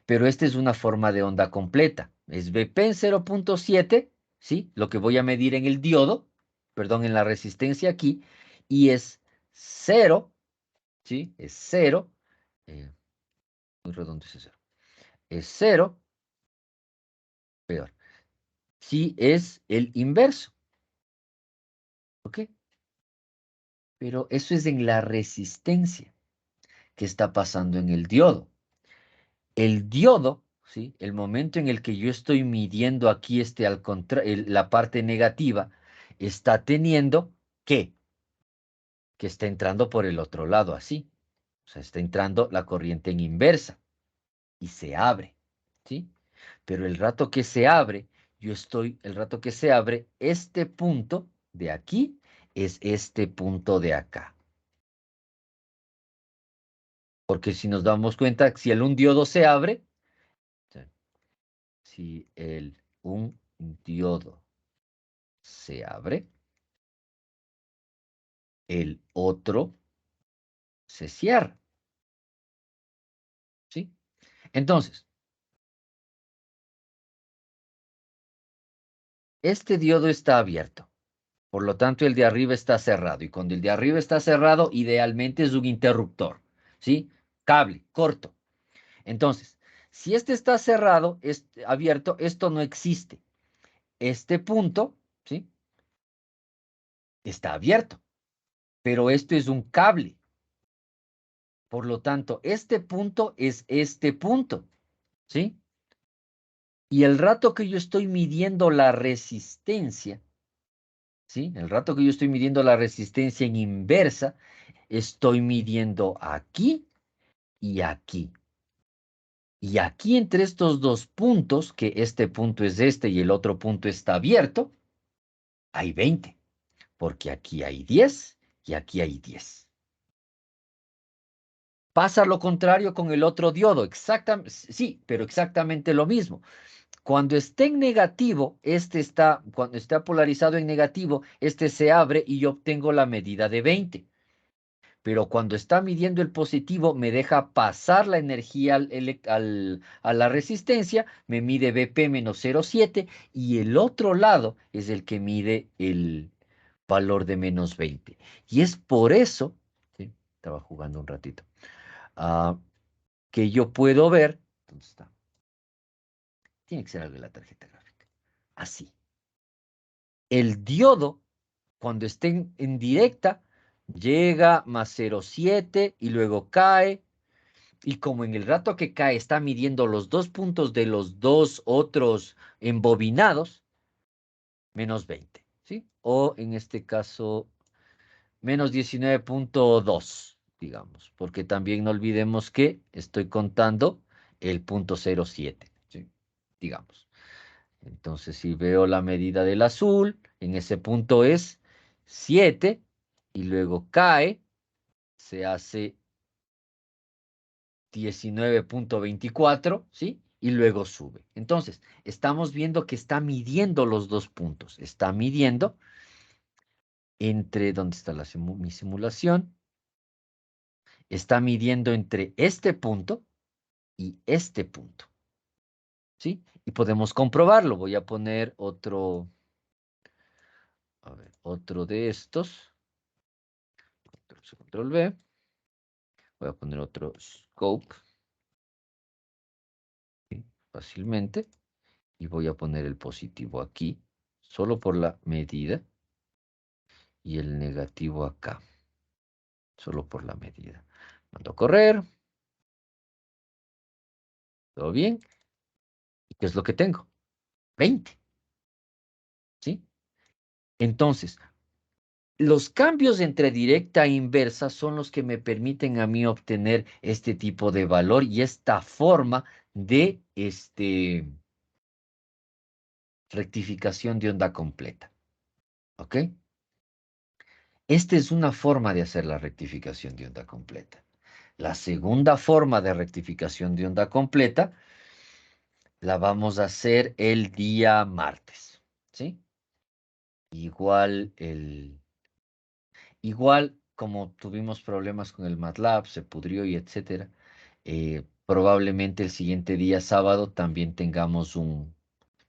[SPEAKER 1] Pero esta es una forma de onda completa. Es BP en 0.7, ¿sí? Lo que voy a medir en el diodo, perdón, en la resistencia aquí, y es 0, ¿sí? Es 0, muy redondo ese 0. Es 0, peor, si es el inverso, ¿ok? Pero eso es en la resistencia que está pasando en el diodo. El diodo, ¿sí? El momento en el que yo estoy midiendo aquí la parte negativa, está teniendo ¿qué? Que está entrando por el otro lado, así. O sea, está entrando la corriente en inversa y se abre, ¿sí? Pero el rato que se abre, el rato que se abre, este punto de aquí es este punto de acá. Porque si nos damos cuenta, si un diodo se abre, si un diodo se abre, el otro se cierra. ¿Sí? Entonces, este diodo está abierto. Por lo tanto, el de arriba está cerrado. Y cuando el de arriba está cerrado, idealmente es un interruptor. ¿Sí? Cable, corto. Entonces, si este está cerrado, abierto, esto no existe. Este punto, ¿sí? Está abierto. Pero esto es un cable. Por lo tanto, este punto es este punto. ¿Sí? Y el rato que yo estoy midiendo la resistencia, ¿sí? El rato que yo estoy midiendo la resistencia en inversa, estoy midiendo aquí y aquí. Y aquí entre estos dos puntos, que este punto es este y el otro punto está abierto, hay 20, porque aquí hay 10 y aquí hay 10. Pasa lo contrario con el otro diodo, exactamente, sí, pero exactamente lo mismo. Cuando esté en negativo, cuando está polarizado en negativo, este se abre y yo obtengo la medida de 20. Pero cuando está midiendo el positivo, me deja pasar la energía a la resistencia, me mide BP menos 0,7 y el otro lado es el que mide el valor de menos 20. Y es por eso, ¿sí? Estaba jugando un ratito, que yo puedo ver, ¿dónde está? Tiene que ser algo de la tarjeta gráfica. Así. El diodo, cuando esté en directa, llega más 0,7 y luego cae. Y como en el rato que cae está midiendo los dos puntos de los dos otros embobinados, menos 20, ¿sí? O en este caso, menos 19,2, digamos, porque también no olvidemos que estoy contando el punto 0,7, ¿sí? Digamos. Entonces, si veo la medida del azul, en ese punto es 7 y luego cae, se hace 19,24, ¿sí? Y luego sube. Entonces, estamos viendo que está midiendo los dos puntos. Está midiendo entre, ¿dónde está mi simulación? Está midiendo entre este punto y este punto, ¿sí? Y podemos comprobarlo. Voy a poner otro, a ver, otro de estos. Control V. Voy a poner otro scope, ¿sí? Fácilmente. Y voy a poner el positivo aquí, solo por la medida. Y el negativo acá, solo por la medida. Mando a correr. ¿Todo bien? ¿Y qué es lo que tengo? 20. ¿Sí? Entonces, los cambios entre directa e inversa son los que me permiten a mí obtener este tipo de valor y esta forma de rectificación de onda completa. ¿Ok? Esta es una forma de hacer la rectificación de onda completa. La segunda forma de rectificación de onda completa la vamos a hacer el día martes, ¿sí? Igual como tuvimos problemas con el MATLAB, se pudrió y etcétera, probablemente el siguiente día sábado también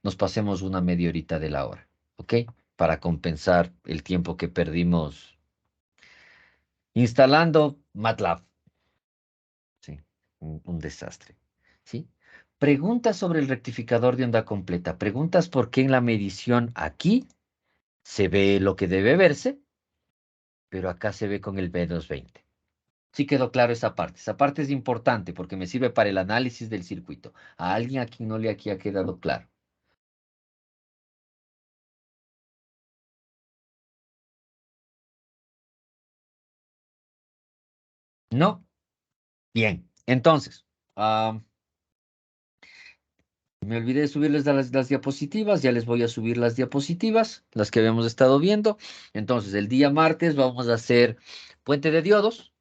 [SPEAKER 1] nos pasemos una media horita de la hora, ¿ok? Para compensar el tiempo que perdimos instalando MATLAB, ¿sí? Un desastre, ¿sí? Preguntas sobre el rectificador de onda completa. Preguntas por qué en la medición aquí se ve lo que debe verse, pero acá se ve con el B220. Sí quedó claro esa parte. Esa parte es importante porque me sirve para el análisis del circuito. A alguien aquí no le aquí ha quedado claro. ¿No? Bien. Entonces, me olvidé de subirles las diapositivas. Ya les voy a subir las diapositivas, las que habíamos estado viendo. Entonces, el día martes vamos a hacer puente de diodos.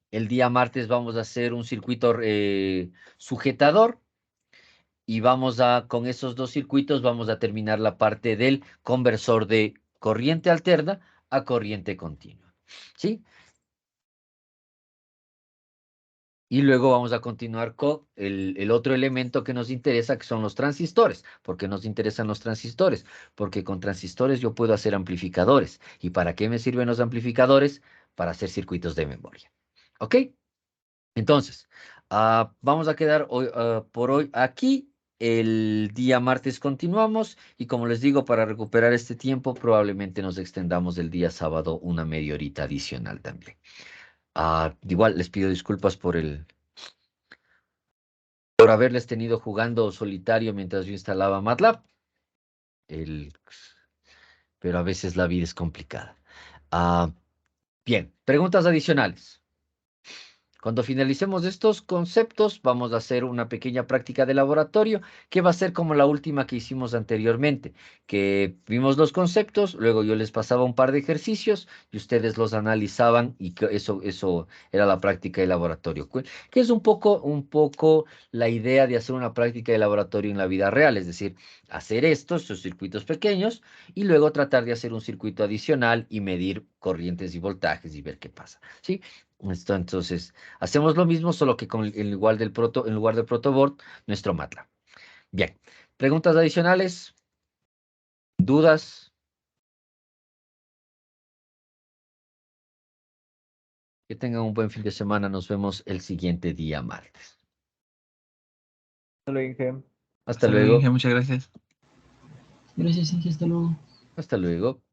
[SPEAKER 1] El día martes vamos a hacer un circuito sujetador. Y con esos dos circuitos, vamos a terminar la parte del conversor de corriente alterna a corriente continua. ¿Sí? Y luego vamos a continuar con el otro elemento que nos interesa, que son los transistores. ¿Por qué nos interesan los transistores? Porque con transistores yo puedo hacer amplificadores. ¿Y para qué me sirven los amplificadores? Para hacer circuitos de memoria. ¿Ok? Entonces, vamos a quedar por hoy aquí. El día martes continuamos y como les digo, para recuperar este tiempo, probablemente nos extendamos el día sábado una media horita adicional también. Igual les pido disculpas por haberles tenido jugando solitario mientras yo instalaba MATLAB. pero a veces la vida es complicada. Bien, preguntas adicionales. Cuando finalicemos estos conceptos, vamos a hacer una pequeña práctica de laboratorio que va a ser como la última que hicimos anteriormente, que vimos los conceptos, luego yo les pasaba un par de ejercicios y ustedes los analizaban y eso era la práctica de laboratorio, que es un poco la idea de hacer una práctica de laboratorio en la vida real, es decir, hacer estos circuitos pequeños y luego tratar de hacer un circuito adicional y medir corrientes y voltajes y ver qué pasa, ¿sí? Entonces, hacemos lo mismo, solo que con en lugar del protoboard, nuestro MATLAB. Bien, preguntas adicionales, dudas. Que tengan un buen fin de semana. Nos vemos el siguiente día martes.
[SPEAKER 4] Solo Inge.
[SPEAKER 1] Hasta
[SPEAKER 2] Hasta luego, Inge,
[SPEAKER 1] luego.
[SPEAKER 2] muchas gracias.
[SPEAKER 7] Gracias, Inge, hasta luego.
[SPEAKER 1] Hasta luego.